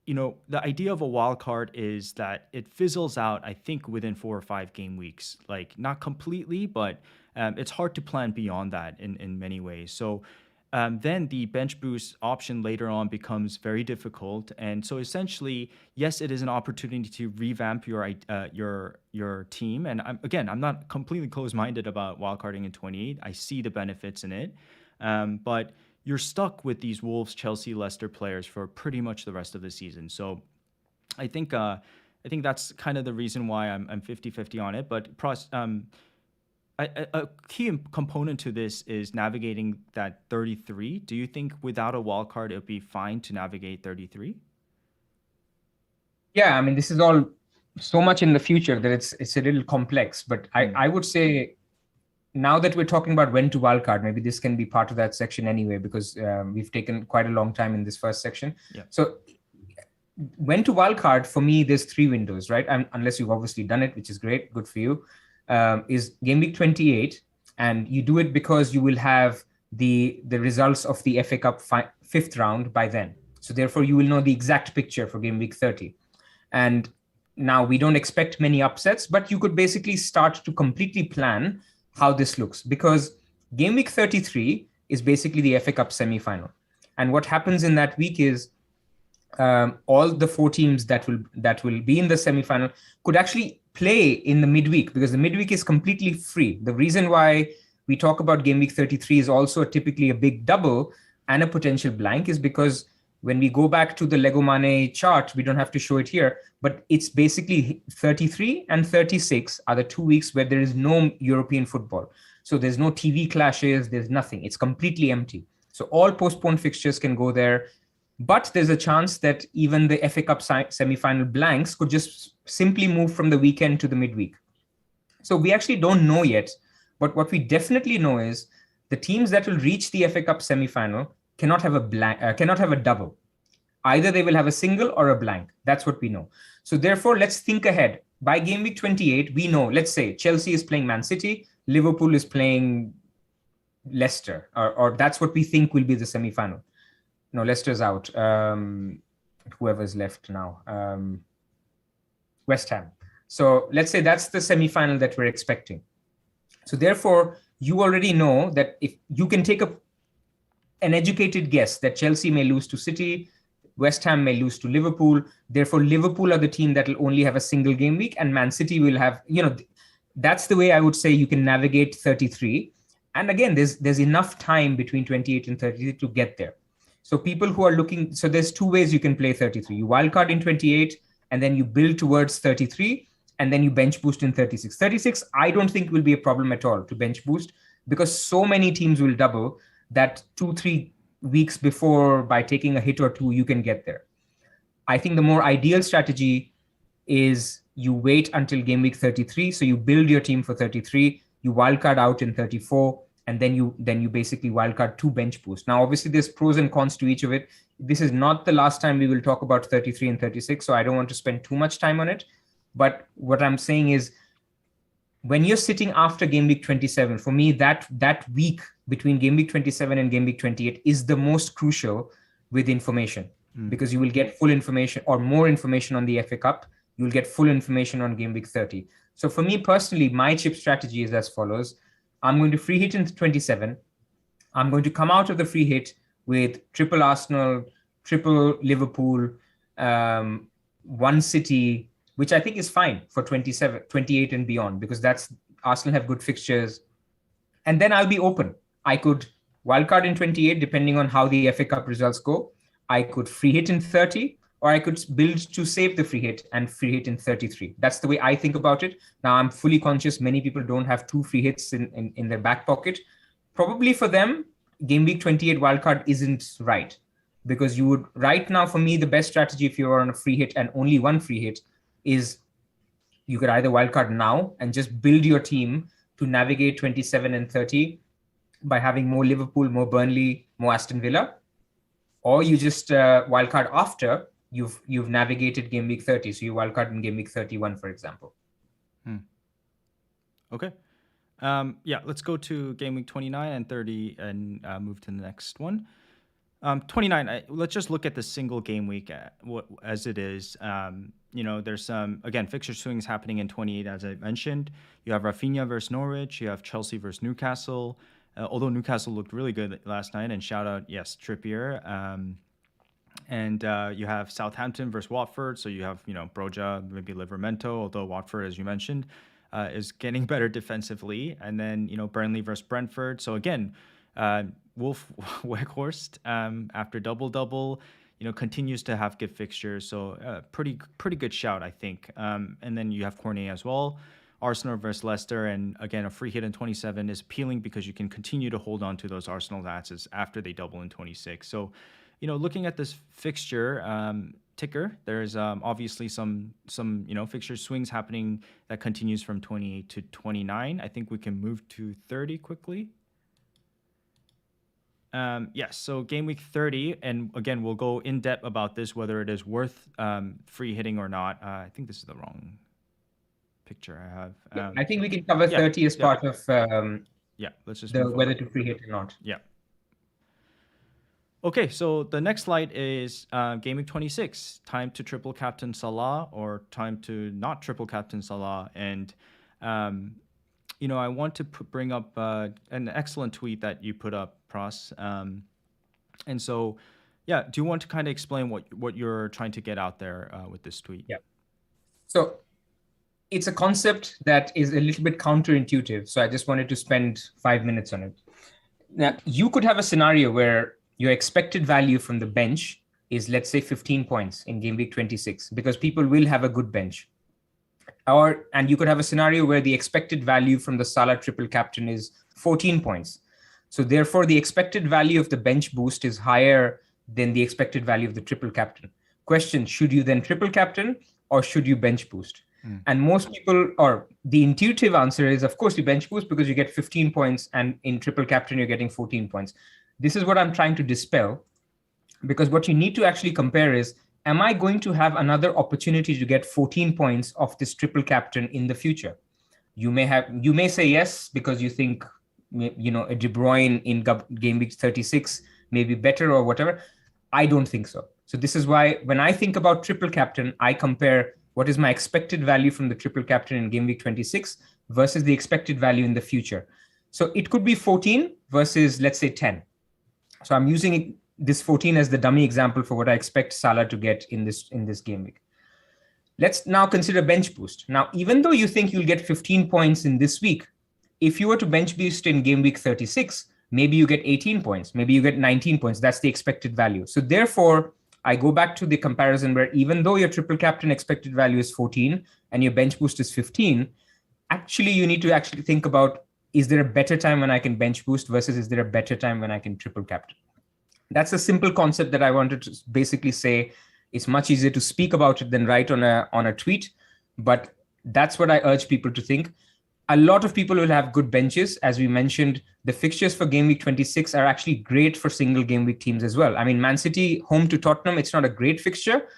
the idea of a wild card is that it fizzles out, I think, within 4 or 5 game weeks. Like, not completely, but it's hard to plan beyond that in many ways. So then the bench boost option later on becomes very difficult. And so essentially, yes, it is an opportunity to revamp your team. And I'm not completely closed-minded about wildcarding in 28. I see the benefits in it. But you're stuck with these Wolves, Chelsea, Leicester players for pretty much the rest of the season. So I think that's kind of the reason why I'm 50-50 on it. But a key component to this is navigating that 33. Do you think without a wildcard, it would be fine to navigate 33? Yeah, I mean, this is all so much in the future that it's a little complex. But I would say now that we're talking about when to wildcard, maybe this can be part of that section anyway, because we've taken quite a long time in this first section. Yeah. So when to wildcard, for me, there's 3 windows, right? Unless you've obviously done it, which is great, good for you. Is game week 28, and you do it because you will have the results of the FA Cup 5th round by then. So therefore, you will know the exact picture for game week 30. And now we don't expect many upsets, but you could basically start to completely plan how this looks, because game week 33 is basically the FA Cup semi-final. And what happens in that week is all the 4 teams that will be in the semi-final could actually play in the midweek, because the midweek is completely free. The reason why we talk about game week 33 is also typically a big double and a potential blank is because when we go back to the Lego Mane chart, we don't have to show it here, but it's basically 33 and 36 are the 2 weeks where there is no European football. So there's no TV clashes, there's nothing. It's completely empty. So all postponed fixtures can go there. But there's a chance that even the FA Cup semi-final blanks could just simply move from the weekend to the midweek. So we actually don't know yet. But what we definitely know is the teams that will reach the FA Cup semi-final cannot have a blank, cannot have a double. Either they will have a single or a blank. That's what we know. So therefore, let's think ahead. By game week 28, we know, let's say Chelsea is playing Man City, Liverpool is playing Leicester, or that's what we think will be the semi-final. No, Leicester's out. Whoever's left now. West Ham. So let's say that's the semi-final that we're expecting. So therefore, you already know that if you can take an educated guess that Chelsea may lose to City, West Ham may lose to Liverpool. Therefore, Liverpool are the team that will only have a single game week, and Man City will have, that's the way I would say you can navigate 33. And again, there's enough time between 28 and 33 to get there. So people who are looking, so there's two ways you can play 33. You wildcard in 28, and then you build towards 33, and then you bench boost in 36. 36, I don't think will be a problem at all to bench boost, because so many teams will double that 2-3 weeks before, by taking a hit or two, you can get there. I think the more ideal strategy is you wait until game week 33. So you build your team for 33, you wildcard out in 34, and then you basically wildcard to bench boost. Now, obviously, there's pros and cons to each of it. This is not the last time we will talk about 33 and 36, so I don't want to spend too much time on it. But what I'm saying is, when you're sitting after game week 27, for me, that week between game week 27 and game week 28 is the most crucial with information, because you will get full information or more information on the FA Cup. You will get full information on game week 30. So for me personally, my chip strategy is as follows. I'm going to free hit in 27. I'm going to come out of the free hit with triple Arsenal, triple Liverpool, one City, which I think is fine for 27, 28 and beyond, because that's Arsenal have good fixtures. And then I'll be open. I could wildcard in 28, depending on how the FA Cup results go. I could free hit in 30, or I could build to save the free hit and free hit in 33. That's the way I think about it. Now, I'm fully conscious many people don't have 2 free hits in their back pocket. Probably for them, game week 28 wildcard isn't right, because you would, right now, for me, the best strategy if you're on a free hit and only one free hit is you could either wildcard now and just build your team to navigate 27 and 30 by having more Liverpool, more Burnley, more Aston Villa, or you just wildcard after you've navigated game week 30. So you wildcard in game week 31, for example. Okay. Let's go to game week 29 and 30 and move to the next one. 29, let's just look at the single game week as it is. There's some, again, fixture swings happening in 28, as I mentioned. You have Rafinha versus Norwich. You have Chelsea versus Newcastle. Although Newcastle looked really good last night, and shout out, yes, Trippier. And you have Southampton versus Watford. So you have, Broja, maybe Livramento, although Watford, as you mentioned, is getting better defensively. And then, Burnley versus Brentford. So again, Wolf Weghorst, after double-double, continues to have good fixtures. So pretty good shout, I think. And then you have Cornet as well. Arsenal versus Leicester, and again, a free hit in 27 is appealing because you can continue to hold on to those Arsenal assets after they double in 26. So, looking at this fixture ticker, there's obviously some fixture swings happening that continues from 28 to 29. I think we can move to 30 quickly. Yes, so game week 30, and again, we'll go in depth about this, whether it is worth free hitting or not. I think this is the wrong picture I have. I think we can cover 30 as part of let's just whether to free hit or not. Yeah. Okay, so the next slide is game week 26. Time to triple captain Salah, or time to not triple captain Salah. And I want to bring up an excellent tweet that you put up, Pras. And so, do you want to kind of explain what you're trying to get out there with this tweet? Yeah. So it's a concept that is a little bit counterintuitive. So I just wanted to spend 5 minutes on it. Now, you could have a scenario where your expected value from the bench is, let's say, 15 points in game week 26, because people will have a good bench. And you could have a scenario where the expected value from the Salah triple captain is 14 points. So therefore, the expected value of the bench boost is higher than the expected value of the triple captain. Question, should you then triple captain or should you bench boost? And most people, or the intuitive answer is, of course, you bench boost because you get 15 points, and in triple captain, you're getting 14 points. This is what I'm trying to dispel, because what you need to actually compare is, am I going to have another opportunity to get 14 points off this triple captain in the future? You may say yes, because you think, a De Bruyne in game week 36 may be better or whatever. I don't think so. So this is why when I think about triple captain, I compare what is my expected value from the triple captain in game week 26 versus the expected value in the future. So it could be 14 versus, let's say, 10. So I'm using this 14 as the dummy example for what I expect Salah to get in this game week. Let's now consider bench boost. Now, even though you think you'll get 15 points in this week, if you were to bench boost in game week 36, maybe you get 18 points, maybe you get 19 points. That's the expected value. So therefore, I go back to the comparison where even though your triple captain expected value is 14 and your bench boost is 15, actually you need to actually think about, is there a better time when I can bench boost versus is there a better time when I can triple captain? That's a simple concept that I wanted to basically say. It's much easier to speak about it than write on a tweet, but that's what I urge people to think. A lot of people will have good benches. As we mentioned, the fixtures for game week 26 are actually great for single game week teams as well. I mean, Man City home to Tottenham, it's not a great fixture,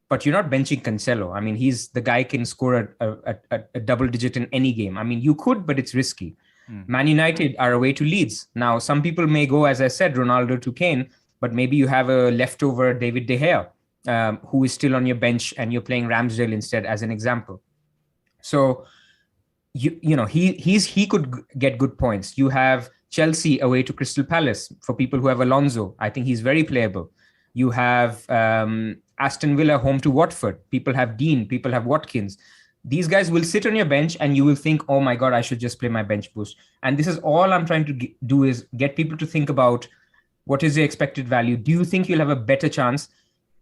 but you're not benching Cancelo. I mean, the guy can score a double digit in any game. I mean, you could, but it's risky. Man United are away to Leeds. Now, some people may go, as I said, Ronaldo to Kane, but maybe you have a leftover David De Gea, who is still on your bench and you're playing Ramsdale instead, as an example. So, he could get good points. You have Chelsea away to Crystal Palace. For people who have Alonso, I think he's very playable. You have Aston Villa home to Watford. People have Dean, people have Watkins. These guys will sit on your bench and you will think, oh my God, I should just play my bench boost. And this is all I'm trying to do, is get people to think about, what is the expected value? Do you think you'll have a better chance?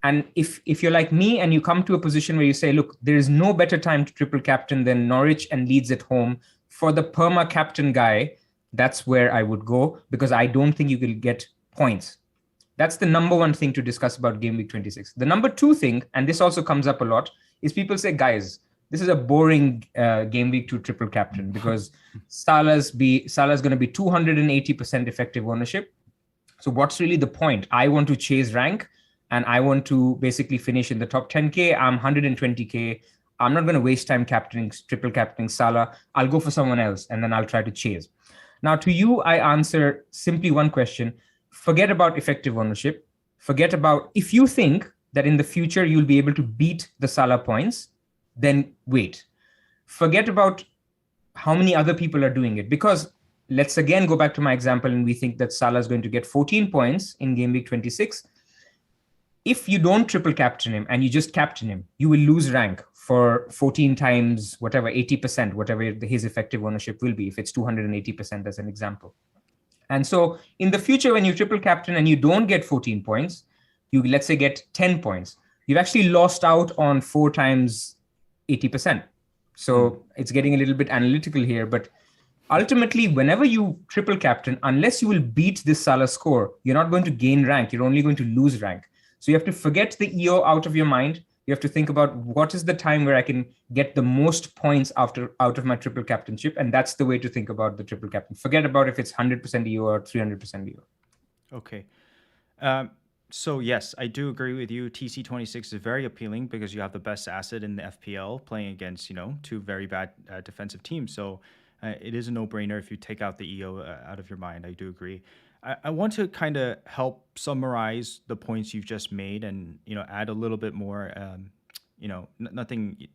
And if you're like me and you come to a position where you say, look, there is no better time to triple captain than Norwich and Leeds at home, for the perma captain guy, that's where I would go, because I don't think you will get points. That's the number one thing to discuss about game week 26. The number two thing, and this also comes up a lot, is people say, guys, this is a boring game week to triple captain, because Salah's going to be 280% effective ownership. So what's really the point? I want to chase rank and I want to basically finish in the top 10K. I'm 120K. I'm not going to waste time triple captaining Salah. I'll go for someone else and then I'll try to chase. Now, to you, I answer simply one question. Forget about effective ownership. Forget about, if you think that in the future you'll be able to beat the Salah points, then wait. Forget about how many other people are doing it, because let's again go back to my example and we think that Salah is going to get 14 points in game week 26. If you don't triple captain him and you just captain him, you will lose rank for 14 times whatever, 80%, whatever his effective ownership will be, if it's 280% as an example. And so in the future, when you triple captain and you don't get 14 points, you let's say get 10 points, you've actually lost out on 4 times 80%. So it's getting a little bit analytical here, but ultimately, whenever you triple captain, unless you will beat this Salah score, you're not going to gain rank. You're only going to lose rank. So you have to forget the EO out of your mind. You have to think about, what is the time where I can get the most points out of my triple captainship. And that's the way to think about the triple captain. Forget about if it's 100% EO or 300% EO. Okay. So yes, I do agree with you. TC26 is very appealing because you have the best asset in the FPL playing against, two very bad defensive teams. So it is a no-brainer if you take out the EO out of your mind. I do agree. I want to kind of help summarize the points you've just made and, add a little bit more, nothing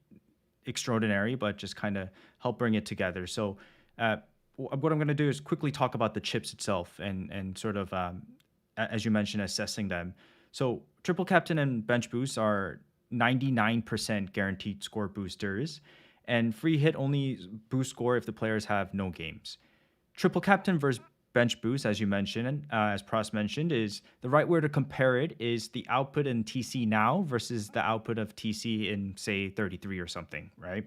extraordinary, but just kind of help bring it together. So what I'm going to do is quickly talk about the chips itself and sort of, as you mentioned, assessing them. So triple captain and bench boosts are 99% guaranteed score boosters, and free hit only boost score if the players have no games. Triple captain versus bench boost, as you mentioned, as Pras mentioned, is the right way to compare it is the output in TC now versus the output of TC in, say, 33 or something, right?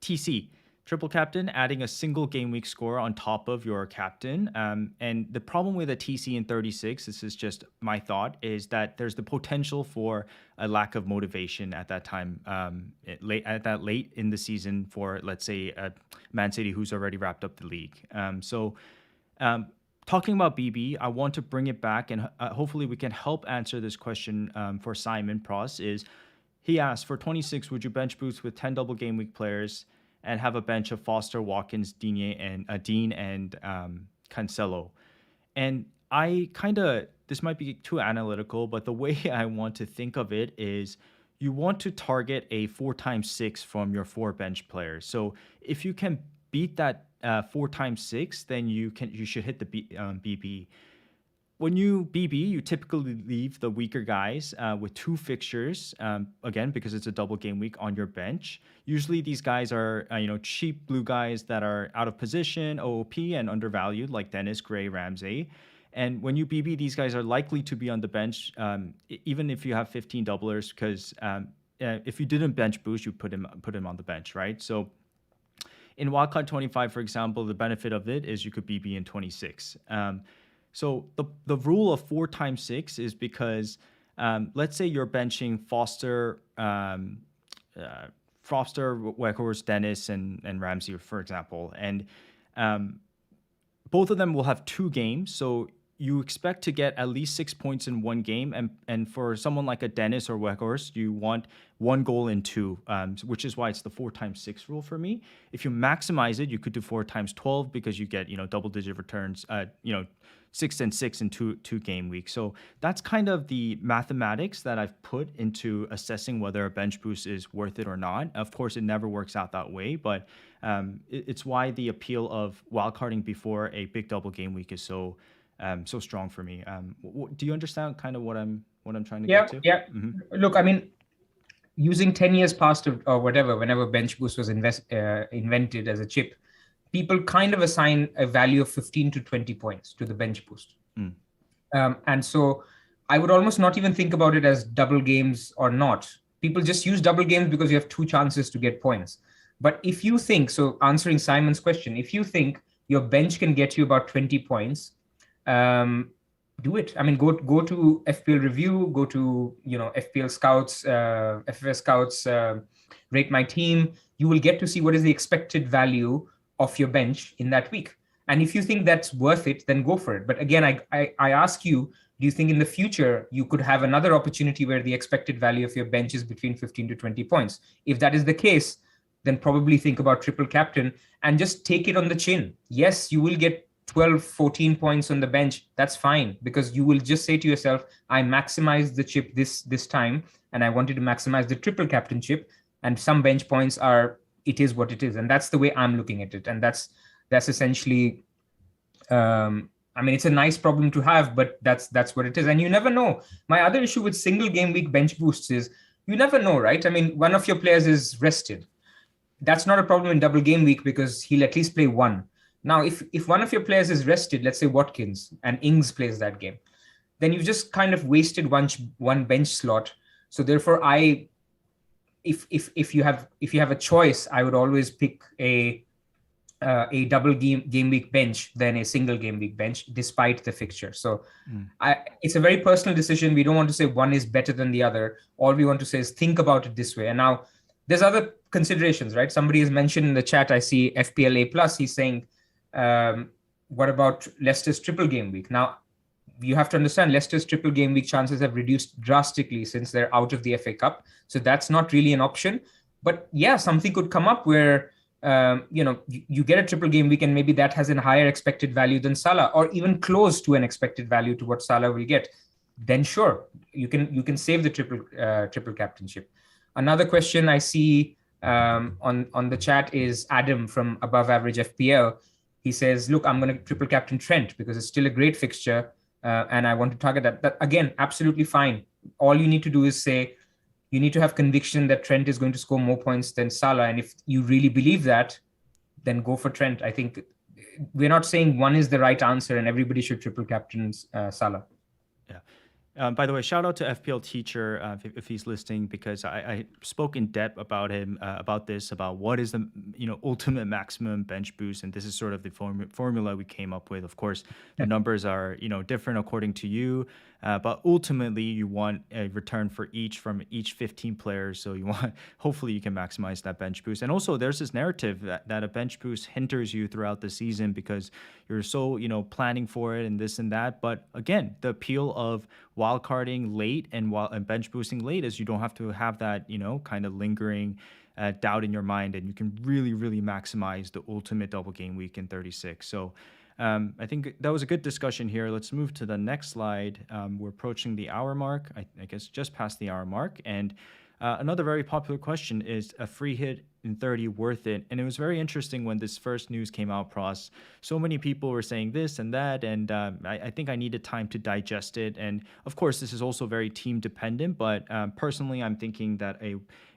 TC, triple captain, adding a single game week score on top of your captain. And the problem with a TC in 36, this is just my thought, is that there's the potential for a lack of motivation at that time, late in the season for, let's say, Man City, who's already wrapped up the league. talking about BB, I want to bring it back, and hopefully we can help answer this question for Simon Pras. Is he asked for 26, would you bench boost with 10 double game week players and have a bench of Foster, Watkins, Dean, and Cancelo? And I kind of, this might be too analytical, but the way I want to think of it is you want to target a 4x6 from your 4 bench players. So if you can beat that 4x6, then you should hit the BB. When you BB, you typically leave the weaker guys with 2 fixtures, again, because it's a double game week on your bench. Usually these guys are, cheap blue guys that are out of position, OOP, and undervalued, like Dennis, Gray, Ramsey. And when you BB, these guys are likely to be on the bench, even if you have 15 doublers, because if you didn't bench boost, you put him on the bench, right? So in Wildcard 25, for example, the benefit of it is you could BB in 26. So the rule of 4x6 is because let's say you're benching Foster, Weghorst, Dennis, and Ramsey, for example, and both of them will have 2 games. So you expect to get at least 6 points in 1 game, and for someone like a Dennis or Weghorst, you want 1 goal in 2, which is why it's the 4x6 rule for me. If you maximize it, you could do 4x12 because you get double-digit returns, 6 and 6 in two game weeks. So that's kind of the mathematics that I've put into assessing whether a bench boost is worth it or not. Of course, it never works out that way, but it's why the appeal of wildcarding before a big double game week is so strong for me. Do you understand kind of what I'm trying to get to? Yeah. Mm-hmm. Look, I mean, using 10 years past or whatever, whenever bench boost was invented as a chip, people kind of assign a value of 15 to 20 points to the bench boost. And so I would almost not even think about it as double games or not. People just use double games because you have 2 chances to get points. But if you think, so answering Simon's question, if you think your bench can get you about 20 points, do it. I mean, go to FPL Review, go to FPL Scouts, FFS Scouts, Rate My Team. You will get to see what is the expected value of your bench in that week. And if you think that's worth it, then go for it. But again, I ask you, do you think in the future you could have another opportunity where the expected value of your bench is between 15 to 20 points? If that is the case, then probably think about triple captain and just take it on the chin. Yes, you will get 12, 14 points on the bench. That's fine, because you will just say to yourself, I maximized the chip this time, and I wanted to maximize the triple captain chip, and some bench points it is what it is. And that's the way I'm looking at it. And that's essentially, I mean, it's a nice problem to have, but that's what it is. And you never know. My other issue with single game week bench boosts is you never know, right? I mean, one of your players is rested. That's not a problem in double game week because he'll at least play 1. Now, if one of your players is rested, let's say Watkins, and Ings plays that game, then you've just kind of wasted one bench slot. So therefore, if you have a choice, I would always pick a double game week bench than a single game week bench, despite the fixture. So it's a very personal decision. We don't want to say one is better than the other. All we want to say is think about it this way. And now there's other considerations, right? Somebody has mentioned in the chat, I see FPL A+, he's saying, what about Leicester's triple game week? Now, you have to understand Leicester's triple game week chances have reduced drastically since they're out of the FA Cup. So that's not really an option. But yeah, something could come up where, you get a triple game week and maybe that has a higher expected value than Salah, or even close to an expected value to what Salah will get. Then sure, you can save the triple captainship. Another question I see on the chat is Adam from Above Average FPL. He says, look, I'm going to triple captain Trent because it's still a great fixture. And I want to target that. That. Again, absolutely fine. All you need to do is say, you need to have conviction that Trent is going to score more points than Salah. And if you really believe that, then go for Trent. I think we're not saying one is the right answer and everybody should triple captain Salah. Yeah. By the way, shout out to FPL Teacher if he's listening, because I spoke in depth about him, about what is the ultimate maximum bench boost, and this is sort of the formula we came up with. Of course, the numbers are different according to you, But ultimately, you want a return for each from each 15 players. So you want, hopefully, you can maximize that bench boost. And also, there's this narrative that a bench boost hinders you throughout the season because you're so, planning for it and this and that. But again, the appeal of wildcarding late and bench boosting late is you don't have to have that, kind of lingering doubt in your mind, and you can really, really maximize the ultimate double game week in 36. So I think that was a good discussion here. Let's move to the next slide. We're approaching the hour mark, I guess just past the hour mark. And another very popular question is a free hit in 30 worth it? And it was very interesting when this first news came out, Pras. So many people were saying this and that, and I think I needed time to digest it. And of course, this is also very team dependent, but personally, I'm thinking that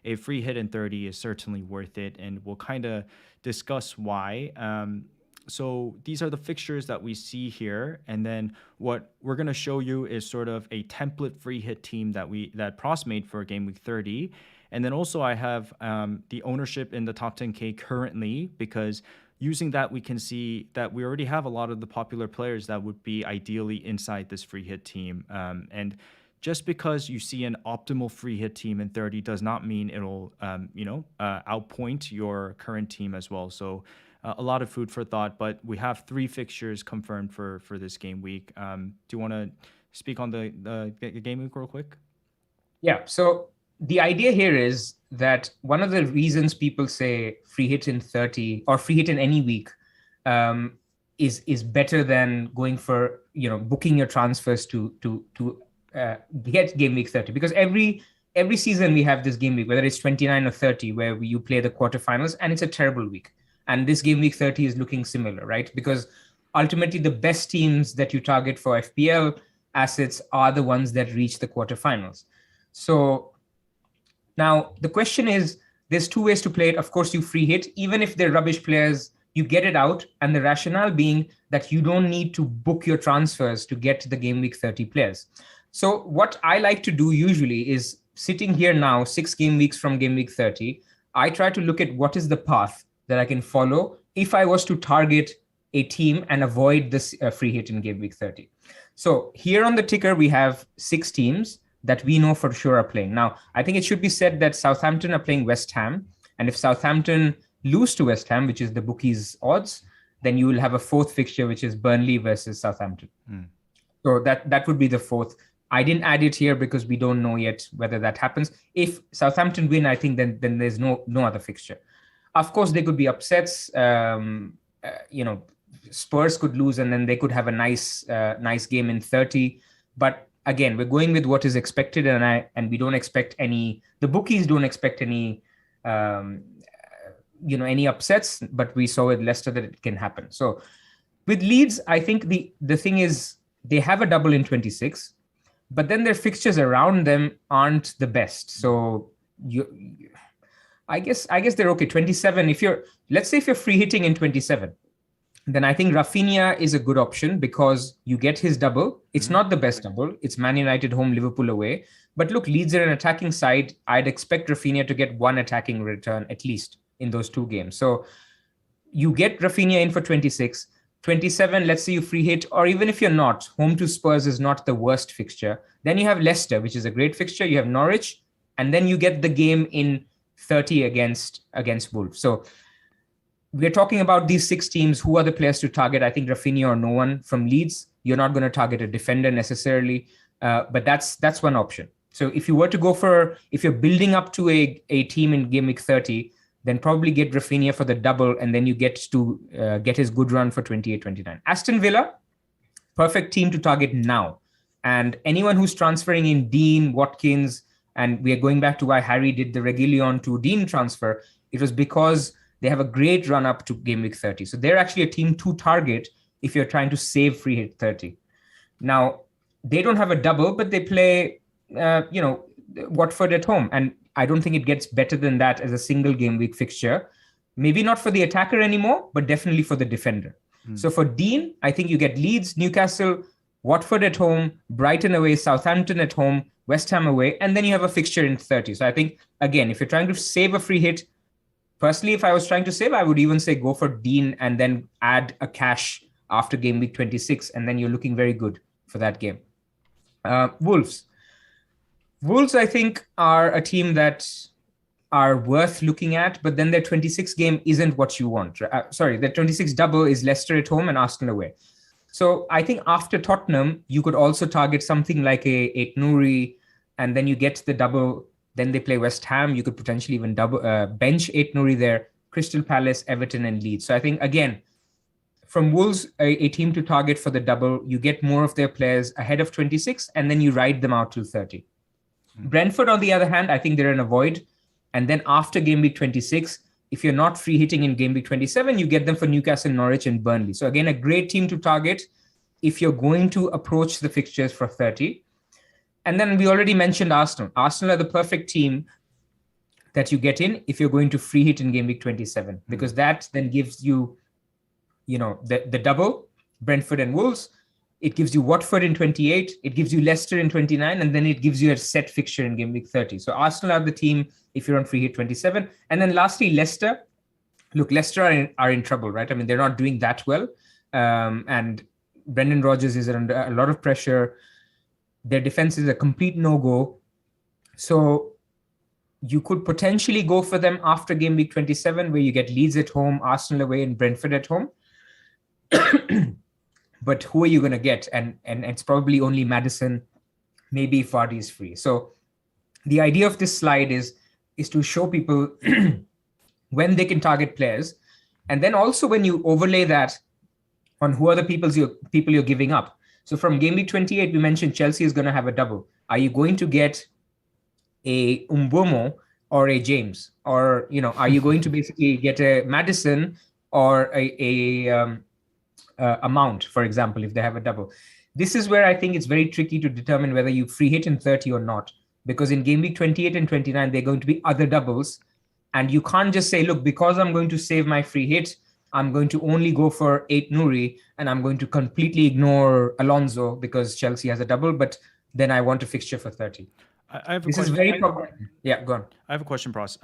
a free hit in 30 is certainly worth it, and we'll kind of discuss why. So these are the fixtures that we see here, and then what we're going to show you is sort of a template free hit team that Pras made for game week 30. And then also I have the ownership in the top 10K currently, because using that we can see that we already have a lot of the popular players that would be ideally inside this free hit team. And just because you see an optimal free hit team in 30 does not mean it'll outpoint your current team as well. So a lot of food for thought, but we have 3 fixtures confirmed for this game week. Do you want to speak on the game week real quick? Yeah. So the idea here is that one of the reasons people say free hit in 30 or free hit in any week is better than going for booking your transfers to get game week 30, because every season we have this game week, whether it's 29 or 30, where you play the quarterfinals, and it's a terrible week. And this game week 30 is looking similar, right? Because ultimately the best teams that you target for FPL assets are the ones that reach the quarterfinals. So now the question is, there's 2 ways to play it. Of course, you free hit, even if they're rubbish players, you get it out. And the rationale being that you don't need to book your transfers to get the game week 30 players. So what I like to do usually is, sitting here now, 6 game weeks from game week 30, I try to look at what is the path that I can follow if I was to target a team and avoid this free hit in game week 30. So here on the ticker, we have 6 teams that we know for sure are playing. Now, I think it should be said that Southampton are playing West Ham. And if Southampton lose to West Ham, which is the bookies' odds, then you will have a 4th fixture, which is Burnley versus Southampton. So that would be the 4th. I didn't add it here because we don't know yet whether that happens. If Southampton win, I think then there's no other fixture. Of course, there could be upsets. Spurs could lose, and then they could have a nice game in 30. But again, we're going with what is expected, and we don't expect any. The bookies don't expect any, any upsets. But we saw with Leicester that it can happen. So with Leeds, I think the thing is they have a double in 26, but then their fixtures around them aren't the best. So I guess they're okay. 27. Let's say if you're free hitting in 27, then I think Rafinha is a good option because you get his double. It's not the best double. It's Man United home, Liverpool away. But look, Leeds are an attacking side. I'd expect Rafinha to get 1 attacking return at least in those 2 games. So you get Rafinha in for 26. 27, let's say you free hit, or even if you're not, home to Spurs is not the worst fixture. Then you have Leicester, which is a great fixture. You have Norwich, and then you get the game in 30 against Wolves. So we're talking about these 6 teams. Who are the players to target? I think Rafinha or no one. From Leeds, you're not going to target a defender necessarily, but that's one option. So if you were to if you're building up to a team in game week 30, then probably get Rafinha for the double, and then you get to get his good run for 28-29. Aston Villa, perfect team to target now. And anyone who's transferring in Dean, Watkins, and we are going back to why Harry did the Reguilon to Dean transfer. It was because they have a great run up to game week 30. So they're actually a team to target if you're trying to save free hit 30. Now, they don't have a double, but they play, Watford at home. And I don't think it gets better than that as a single game week fixture. Maybe not for the attacker anymore, but definitely for the defender. So for Dean, I think you get Leeds, Newcastle, Watford at home, Brighton away, Southampton at home, West Ham away, and then you have a fixture in 30. So I think, again, if you're trying to save a free hit, personally, if I was trying to save, I would even say go for Dean and then add a cash after game week 26, and then you're looking very good for that game. Wolves. Wolves, I think, are a team that are worth looking at, but then their 26 game isn't what you want. Their 26 double is Leicester at home and Arsenal away. So I think after Tottenham, you could also target something like a Nouri, and then you get the double. Then they play West Ham. You could potentially even bench Nouri there. Crystal Palace, Everton, and Leeds. So I think, again, from Wolves, a team to target for the double, you get more of their players ahead of 26, and then you ride them out till 30. Brentford, on the other hand, I think they're in a void. And then after game week 26, if you're not free hitting in game week 27, you get them for Newcastle, Norwich, and Burnley. So again, a great team to target if you're going to approach the fixtures for 30. And then we already mentioned Arsenal. Arsenal are the perfect team that you get in if you're going to free hit in game week 27, because that then gives you, the double, Brentford and Wolves. It gives you Watford in 28. It gives you Leicester in 29. And then it gives you a set fixture in game week 30. So Arsenal are the team if you're on free hit 27. And then lastly, Leicester. Look, Leicester are in trouble, right? I mean, they're not doing that well. And Brendan Rodgers is under a lot of pressure. Their defense is a complete no-go. So you could potentially go for them after game week 27, where you get Leeds at home, Arsenal away, and Brentford at home. But who are you going to get? And it's probably only Maddison, maybe if Vardy is free. So the idea of this slide is to show people when they can target players. And then also when you overlay that on who are the people you're giving up. So from game week 28, we mentioned Chelsea is going to have a double. Are you going to get a Umbomo or a James? Or, are you going to basically get a Maddison or a Mount, for example, if they have a double? This is where I think it's very tricky to determine whether you free hit in 30 or not, because in game week 28 and 29, they're going to be other doubles. And you can't just say, look, because I'm going to save my free hit, I'm going to only go for 8 Nouri, and I'm going to completely ignore Alonso because Chelsea has a double, but then I want a fixture for 30. I have a This question. is very Yeah, go on. I have a question, Pras.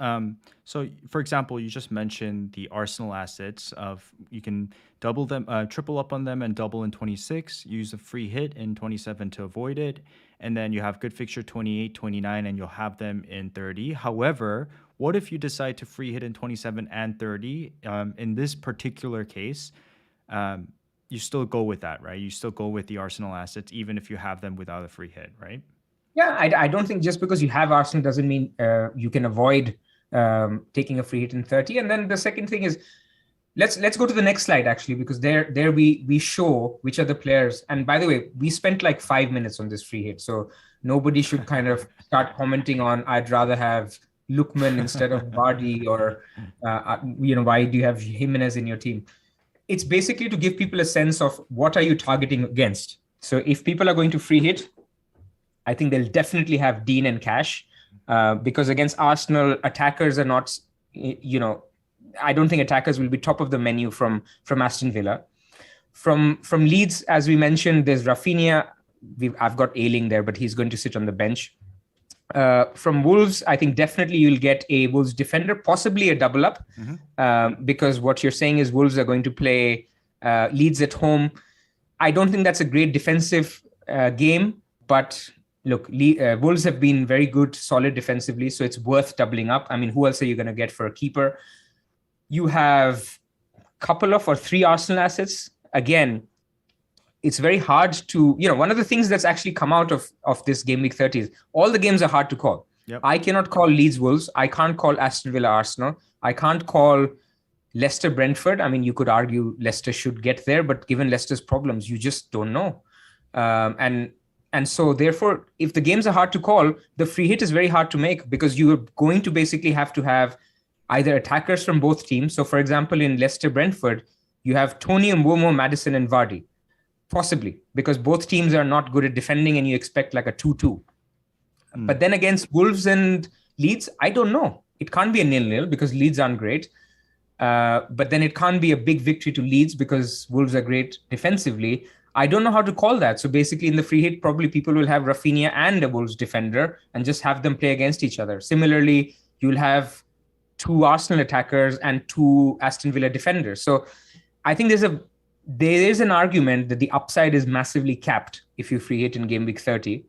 So, for example, you just mentioned the Arsenal assets of you can double them, triple up on them, and double in 26. Use a free hit in 27 to avoid it, and then you have good fixture 28, 29, and you'll have them in 30. However, what if you decide to free hit in 27 and 30? In this particular case, you still go with that, right? You still go with the Arsenal assets, even if you have them without a free hit, right? Yeah, I don't think just because you have Arsenal doesn't mean you can avoid taking a free hit in 30. And then the second thing is, let's go to the next slide, actually, because there we show which are the players. And by the way, we spent like 5 minutes on this free hit, so nobody should kind of start commenting on I'd rather have Lookman instead of Vardy, or why do you have Jimenez in your team? It's basically to give people a sense of what are you targeting against. So if people are going to free hit, I think they'll definitely have Dean and Cash, because against Arsenal, attackers are not, I don't think attackers will be top of the menu from Aston Villa. From Leeds, as we mentioned, there's Rafinha. I've got Ayling there, but he's going to sit on the bench. From Wolves, I think definitely you'll get a Wolves defender, possibly a double up, because what you're saying is Wolves are going to play Leeds at home. I don't think that's a great defensive game, but look, Wolves have been very good, solid defensively, so it's worth doubling up. I mean, who else are you going to get for a keeper? You have a couple of or 3 Arsenal assets. Again, it's very hard to, one of the things that's actually come out of this game week 30 is all the games are hard to call. Yep. I cannot call Leeds Wolves. I can't call Aston Villa Arsenal. I can't call Leicester Brentford. I mean, you could argue Leicester should get there, but given Leicester's problems, you just don't know. And so therefore, if the games are hard to call, the free hit is very hard to make, because you're going to basically have to have either attackers from both teams. So for example, in Leicester Brentford, you have Tony, Mbomo, Maddison, and Vardy. Possibly, because both teams are not good at defending and you expect like a 2-2. But then against Wolves and Leeds, I don't know. It can't be a 0-0 because Leeds aren't great. But then it can't be a big victory to Leeds because Wolves are great defensively. I don't know how to call that. So basically in the free hit, probably people will have Rafinha and a Wolves defender and just have them play against each other. Similarly, you'll have 2 Arsenal attackers and 2 Aston Villa defenders. So I think there is an argument that the upside is massively capped if you free hit in game week 30.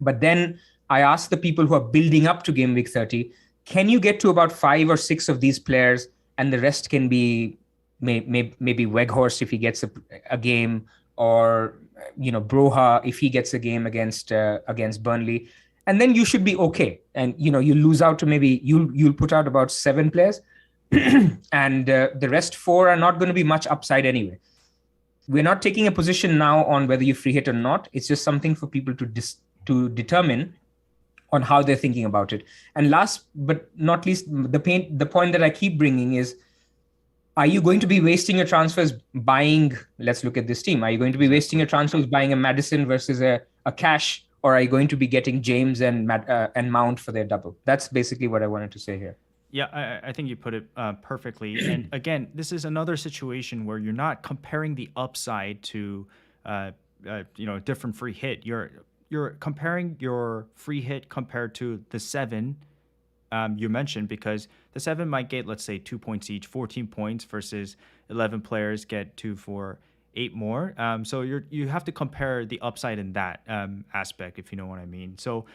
But then I asked the people who are building up to game week 30, can you get to about 5 or 6 of these players, and the rest can be maybe Weghorst if he gets a game, or Broha if he gets a game against Burnley, and then you should be okay. And you lose out to maybe you'll put out about 7 players, and the rest 4 are not going to be much upside anyway. We're not taking a position now on whether you free hit or not. It's just something for people to determine on how they're thinking about it. And last but not least, the point that I keep bringing is, are you going to be wasting your transfers buying, let's look at this team. Are you going to be wasting your transfers buying a Madison versus a Cash, or are you going to be getting James and Mount for their double? That's basically what I wanted to say here. Yeah, I think you put it perfectly. And again, this is another situation where you're not comparing the upside to, different free hit. You're comparing your free hit compared to the 7 you mentioned, because the 7 might get, let's say, 2 points each, 14 points, versus 11 players get 2 for 8 more. So you have to compare the upside in that aspect, if you know what I mean. So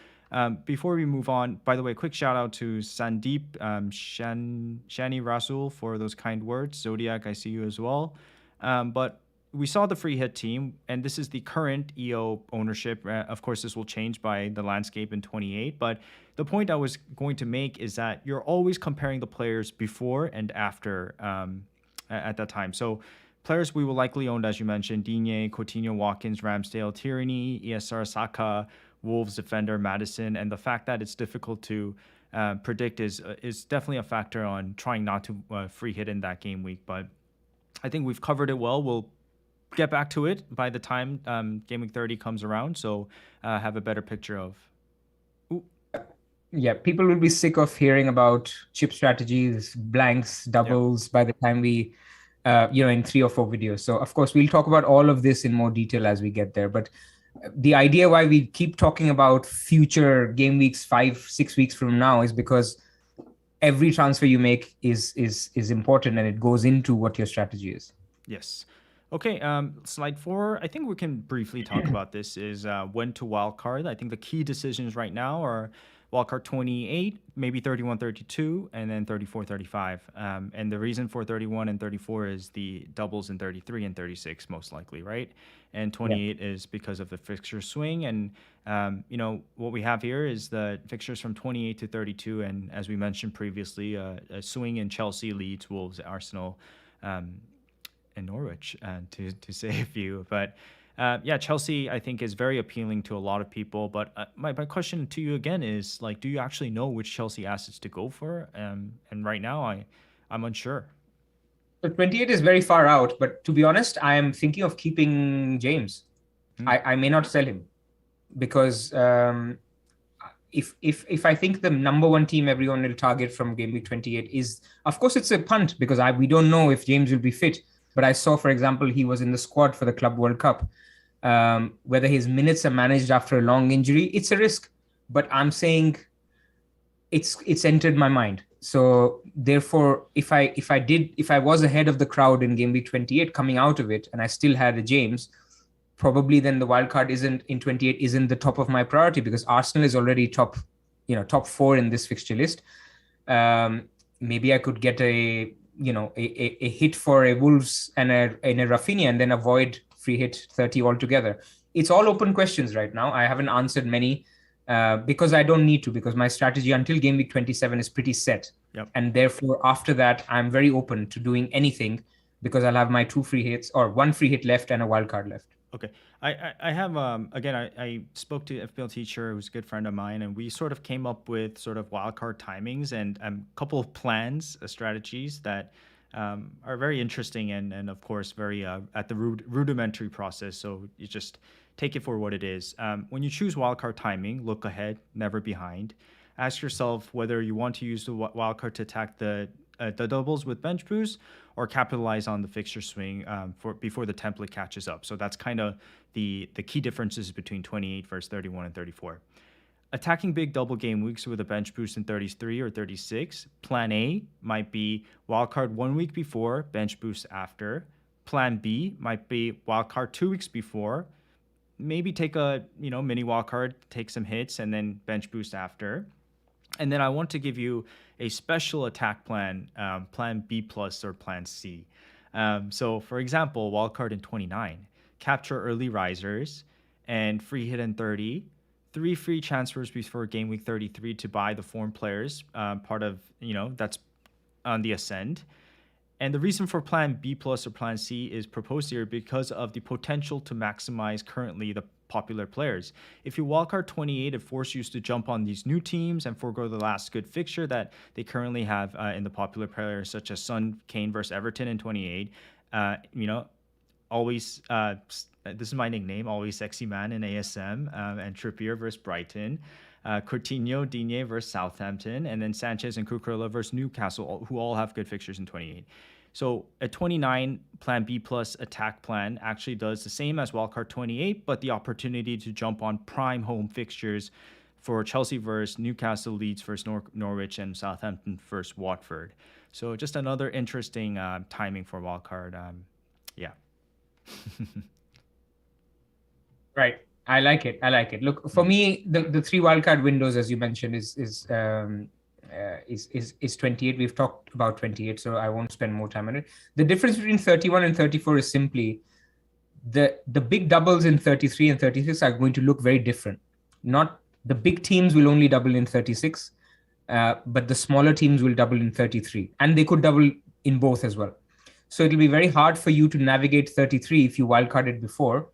before we move on, by the way, quick shout out to Sandeep, Shani Rasul for those kind words. Zodiac, I see you as well. But we saw the free hit team, and this is the current EO ownership. Of course, this will change by the landscape in 28. But the point I was going to make is that you're always comparing the players before and after at that time. So players we will likely own, as you mentioned, Digne, Coutinho, Watkins, Ramsdale, Tierney, ESR, Saka, Wolves defender, Madison. And the fact that it's difficult to predict is definitely a factor on trying not to free hit in that game week. But I think we've covered it well. We'll get back to it by the time Game Week 30 comes around. So have a better picture of. Ooh. Yeah, people will be sick of hearing about chip strategies, blanks, doubles by the time we, in 3 or 4 videos. So of course, we'll talk about all of this in more detail as we get there. But the idea why we keep talking about future game weeks 5-6 weeks from now is because every transfer you make is important, and it goes into what your strategy is. Yes. Okay, slide 4. I think we can briefly talk about this, is when to wildcard. I think the key decisions right now are wildcard 28, maybe 31, 32, and then 34, 35. And the reason for 31 and 34 is the doubles in 33 and 36, most likely, right? And 28 is because of the fixture swing. And, what we have here is the fixtures from 28 to 32. And as we mentioned previously, a swing in Chelsea, Leeds, Wolves, Arsenal, and Norwich, to say a few. But Chelsea, I think, is very appealing to a lot of people. But my question to you again is, like, do you actually know which Chelsea assets to go for? And right now, I'm unsure. So 28 is very far out, but to be honest, I am thinking of keeping James. I may not sell him, because if I think the number 1 team everyone will target from game week 28 is, of course, it's a punt, because we don't know if James will be fit. But I saw, for example, he was in the squad for the Club World Cup. Whether his minutes are managed after a long injury, it's a risk. But I'm saying it's entered my mind. So therefore, if I was ahead of the crowd in game week 28 coming out of it, and I still had a James, probably then the wildcard in 28 isn't the top of my priority, because Arsenal is already top 4 in this fixture list. Maybe I could get a hit for a Wolves and a Rafinha, and then avoid free hit 30 altogether. It's all open questions right now. I haven't answered many because I don't need to, because my strategy until game week 27 is pretty set. Yep. And therefore, after that, I'm very open to doing anything, because I'll have my 2 free hits, or 1 free hit left and a wild card left. Okay. I have, again, I spoke to FPL teacher, who's a good friend of mine, and we sort of came up with sort of wildcard timings and a couple of plans, strategies that are very interesting and of course, very at the rudimentary process. So you just take it for what it is. When you choose wildcard timing, look ahead, never behind. Ask yourself whether you want to use the wildcard to attack the doubles with bench boost, or capitalize on the fixture swing before the template catches up. So that's kind of the key differences between 28 versus 31 and 34. Attacking big double game weeks with a bench boost in 33 or 36. Plan A might be wildcard 1 week before, bench boost after. Plan B might be wildcard 2 weeks before, maybe take a mini wildcard, take some hits, and then bench boost after. And then I want to give you a special attack plan, plan B plus or plan C. So for example, wildcard in 29, capture early risers and free hit in 30, 3 free transfers before game week 33 to buy the form players, part of, that's on the ascend. And the reason for plan B plus or plan C is proposed here because of the potential to maximize currently the popular players. If you wildcard 28, it forces you to jump on these new teams and forego the last good fixture that they currently have in the popular players, such as Son, Kane versus Everton in 28. Always, this is my nickname, always sexy man in ASM, and Trippier versus Brighton. Coutinho, Digne versus Southampton, and then Sanchez and Cucurella versus Newcastle, who all have good fixtures in 28. So a 29 plan B plus attack plan actually does the same as wildcard 28, but the opportunity to jump on prime home fixtures for Chelsea versus Newcastle, Leeds versus Norwich, and Southampton versus Watford. So just another interesting timing for wildcard. Yeah. Right. I like it. Look, for me, the 3 wildcard windows, as you mentioned, is 28. We've talked about 28, so I won't spend more time on it. The difference between 31 and 34 is simply the big doubles in 33 and 36 are going to look very different. Not the big teams will only double in 36, but the smaller teams will double in 33, and they could double in both as well. So it'll be very hard for you to navigate 33 if you wildcarded before.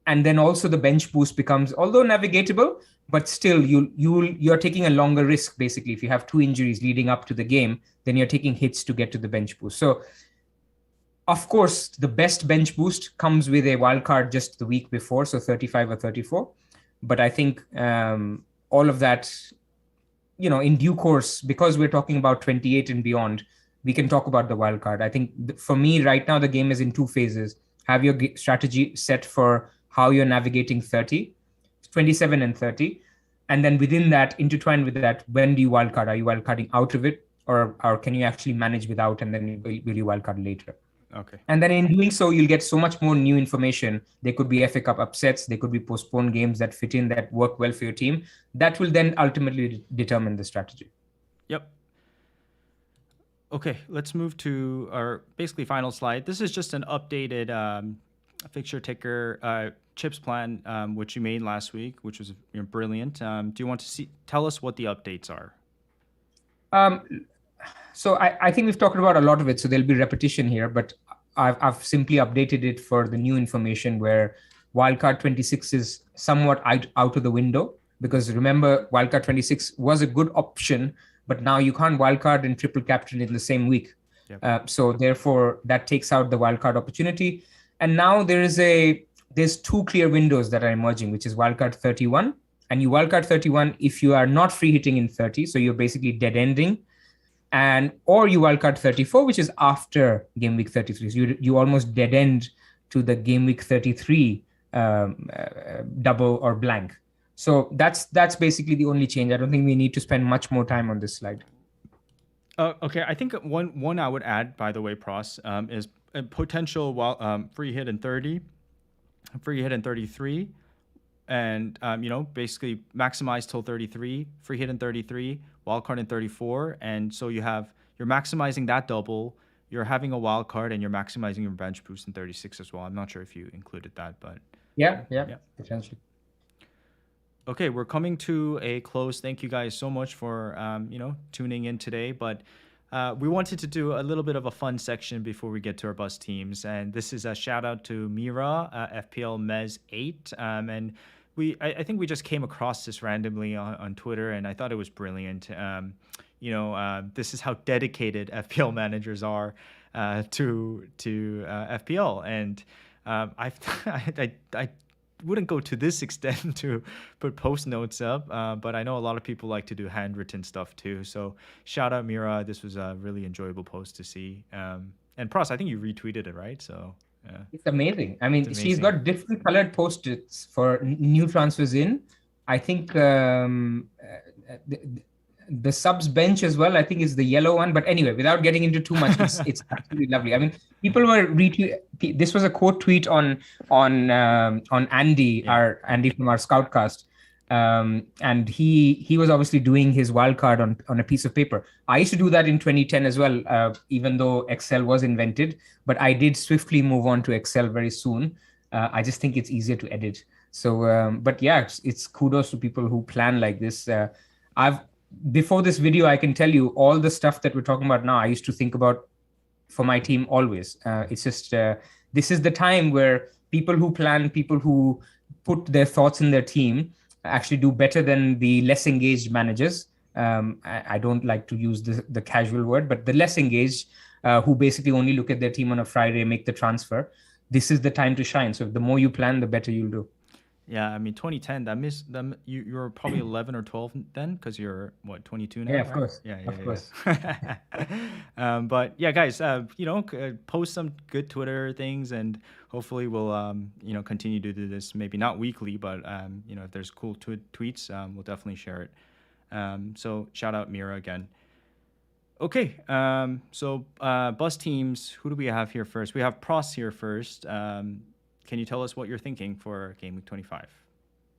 And then also the bench boost becomes, although navigatable, but still you're taking a longer risk. Basically, if you have 2 injuries leading up to the game, then you're taking hits to get to the bench boost. So of course, the best bench boost comes with a wild card just the week before, so 35 or 34. But I think all of that, in due course, because we're talking about 28 and beyond, we can talk about the wild card. I think for me right now, the game is in 2 phases. Have your strategy set for how you're navigating 30, 27 and 30. And then within that, intertwined with that, when do you wildcard? Are you wildcarding out of it? Or can you actually manage without and then will you wildcard later? Okay. And then in doing so, you'll get so much more new information. There could be FA Cup upsets. There could be postponed games that fit in, that work well for your team. That will then ultimately determine the strategy. Yep. Okay, let's move to our basically final slide. This is just an updated fixture ticker chips plan, which you made last week, which was brilliant. Do you want to tell us what the updates are? So I think we've talked about a lot of it, so there'll be repetition here, but I've simply updated it for the new information where wildcard 26 is somewhat out of the window, because remember, wildcard 26 was a good option, but now you can't wildcard and triple captain in the same week. Yep. So therefore, that takes out the wildcard opportunity. And now there's 2 clear windows that are emerging, which is wildcard 31. And you wildcard 31 if you are not free hitting in 30, so you're basically dead ending. Or you wildcard 34, which is after game week 33. So you almost dead end to the game week 33 double or blank. So that's basically the only change. I don't think we need to spend much more time on this slide. Okay, I think one I would add, by the way, Pras, is a potential free hit in 30, free hit in 33, and basically maximize till 33, free hit in 33, wildcard in 34, and so you're maximizing that double. You're having a wild card and you're maximizing your bench boost in 36 as well. I'm not sure if you included that, but yeah, potentially. Okay, we're coming to a close. Thank you guys so much for tuning in today. But we wanted to do a little bit of a fun section before we get to our bus teams, and this is a shout out to Mira, FPL Mez 8, and I think we just came across this randomly on Twitter, and I thought it was brilliant. This is how dedicated FPL managers are to FPL, and I wouldn't go to this extent to put post notes up, but I know a lot of people like to do handwritten stuff too. So shout out Mira. This was a really enjoyable post to see. And Pras, I think you retweeted it, right? So yeah. It's amazing. I mean, she's got different colored post-its for new transfers in. I think the subs bench as well, I think, is the yellow one. But anyway, without getting into too much, it's absolutely lovely. I mean, people were retweet. This was a quote tweet on Andy, Yeah. Andy from our Scoutcast, and he was obviously doing his wildcard on a piece of paper. I used to do that in 2010 as well, even though Excel was invented. But I did swiftly move on to Excel very soon. I just think it's easier to edit. So, but yeah, it's kudos to people who plan like this. I've Before this video, I can tell you all the stuff that we're talking about now, I used to think about for my team always. It's just this is the time where people who plan, people who put their thoughts in their team actually do better than the less engaged managers. I don't like to use the casual word, but the less engaged who basically only look at their team on a Friday, make the transfer. This is the time to shine. So the more you plan, the better you'll do. Yeah, I mean 2010. That missed them. You were probably 11 or 12 then, because you're what 22 now, Yeah, of right? course. Yeah, Of course. yeah, yeah. But yeah, guys, post some good Twitter things, and hopefully we'll continue to do this. Maybe not weekly, but if there's cool tweets, we'll definitely share it. So shout out Mira again. Okay, so bus teams. Who do we have here first? We have Pras here first. Can you tell us what you're thinking for Game Week 25?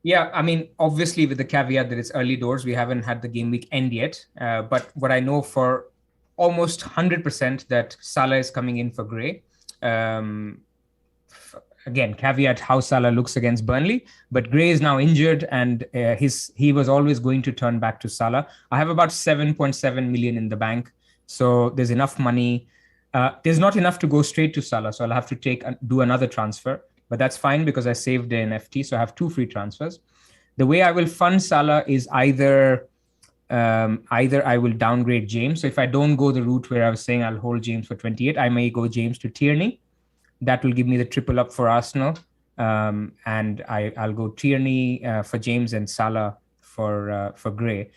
Yeah, I mean, obviously with the caveat that it's early doors, we haven't had the game week end yet. But what I know for almost 100% that Salah is coming in for Gray. Again, caveat how Salah looks against Burnley, but Gray is now injured, and he was always going to turn back to Salah. I have about 7.7 million in the bank, so there's enough money. There's not enough to go straight to Salah, so I'll have to do another transfer. But that's fine because I saved an FT, so I have 2 free transfers. The way I will fund Salah is either I will downgrade James. So if I don't go the route where I was saying I'll hold James for 28, I may go James to Tierney. That will give me the triple up for Arsenal. And I'll go Tierney for James and Salah for Gray.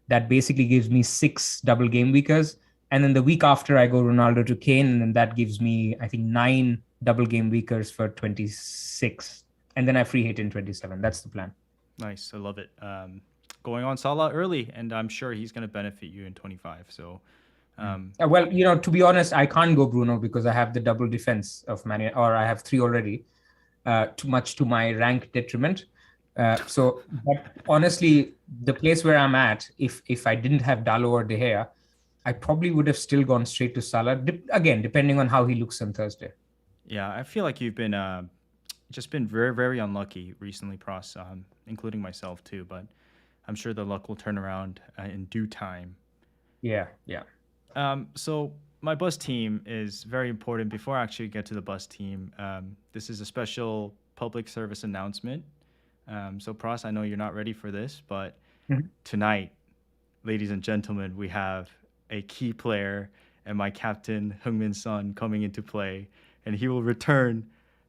That basically gives me 6 double game weekers. And then the week after, I go Ronaldo to Kane, and then that gives me, I think, 9 double game weekers for 26. And then I free hit in 27. That's the plan. Nice. I love it. Going on Salah early, and I'm sure he's going to benefit you in 25. So, well, to be honest, I can't go Bruno because I have the double defense of Man, or I have 3 already, too much to my rank detriment. But honestly, the place where I'm at, if I didn't have Dalot or De Gea, I probably would have still gone straight to Salah, again, depending on how he looks on Thursday. Yeah, I feel like you've been just been very, very unlucky recently, Pras, including myself too. But I'm sure the luck will turn around in due time. Yeah. So my bus team is very important. Before I actually get to the bus team, this is a special public service announcement. So Pras, I know you're not ready for this, but tonight, ladies and gentlemen, we have a key player and my captain, Heung-min Son, coming into play. And he will return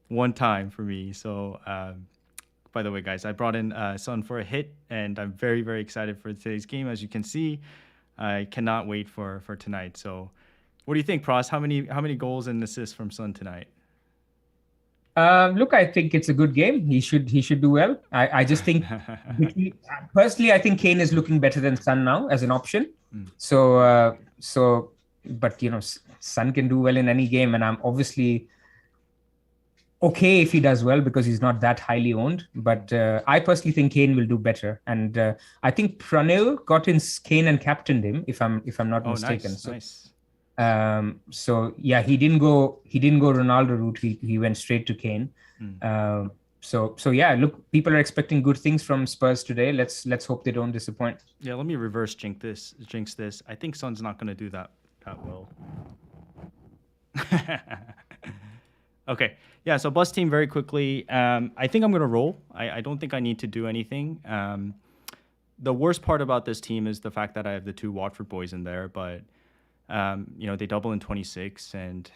one time for me. So, by the way, guys, I brought in Son for a hit, and I'm very, very excited for today's game. As you can see, I cannot wait for tonight. So, what do you think, Pras? How many goals and assists from Son tonight? Look, I think it's a good game. He should do well. I just think, personally, I think Kane is looking better than Son now as an option. But Son can do well in any game, and I'm obviously okay if he does well because he's not that highly owned. But I personally think Kane will do better, and I think Pranil got in Kane and captained him, if I'm not mistaken. Nice. So yeah, he didn't go Ronaldo route. He went straight to Kane. So yeah, look, people are expecting good things from Spurs today. Let's hope they don't disappoint. Yeah, let me reverse jinx this. I think Son's not going to do that well. Okay. Yeah, so bus team very quickly. I think I'm going to roll. I don't think I need to do anything. The worst part about this team is the fact that I have the 2 Watford boys in there, but they double in 26, and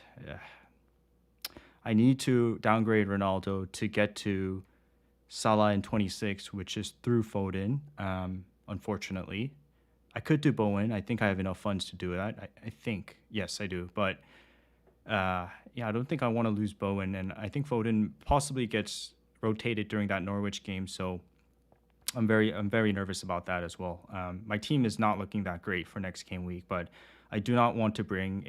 I need to downgrade Ronaldo to get to Salah in 26, which is through Foden, unfortunately. I could do Bowen. I think I have enough funds to do that. I think. Yes, I do. But, I don't think I want to lose Bowen. And I think Foden possibly gets rotated during that Norwich game. So I'm very nervous about that as well. My team is not looking that great for next game week, but I do not want to bring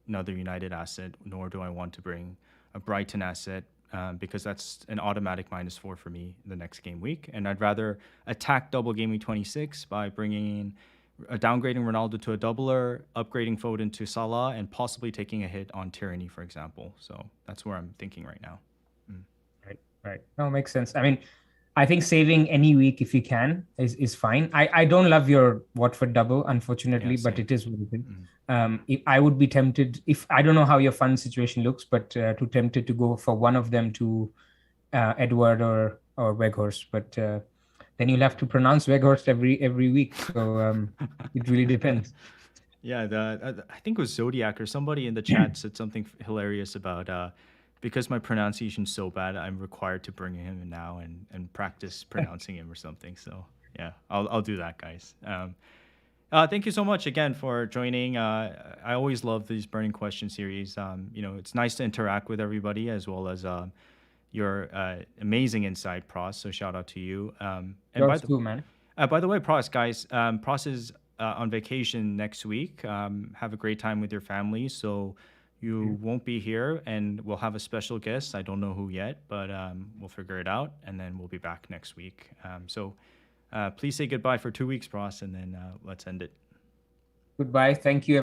another United asset, nor do I want to bring a Brighton asset, because that's an automatic -4 for me the next game week. And I'd rather attack double game week 26 by bringing in downgrading Ronaldo to a doubler, upgrading Foden to Salah, and possibly taking a hit on Tyranny, for example. So that's where I'm thinking right now. Right, right. No, makes sense. I mean, I think saving any week if you can is fine. I don't love your Watford double, unfortunately, Yeah, but same. it is what it is. If I would be tempted, if I don't know how your fund situation looks, but too tempted to go for one of them to Edward or Weghorst, but then you'll have to pronounce Weghorst every week. So it really depends. Yeah, I think it was Zodiac or somebody in the chat said something hilarious about because my pronunciation's so bad, I'm required to bring him in now and practice pronouncing him or something. So yeah, I'll do that, guys. Thank you so much again for joining. I always love these burning question series. It's nice to interact with everybody as well as your amazing insight, Pros. So shout out to you. And Yours too, man. by the way, Pros, guys, Pros is on vacation next week. Have a great time with your family. So you won't be here, and we'll have a special guest. I don't know who yet, but we'll figure it out, and then we'll be back next week. So please say goodbye for 2 weeks, Pros, and then let's end it. Goodbye. Thank you.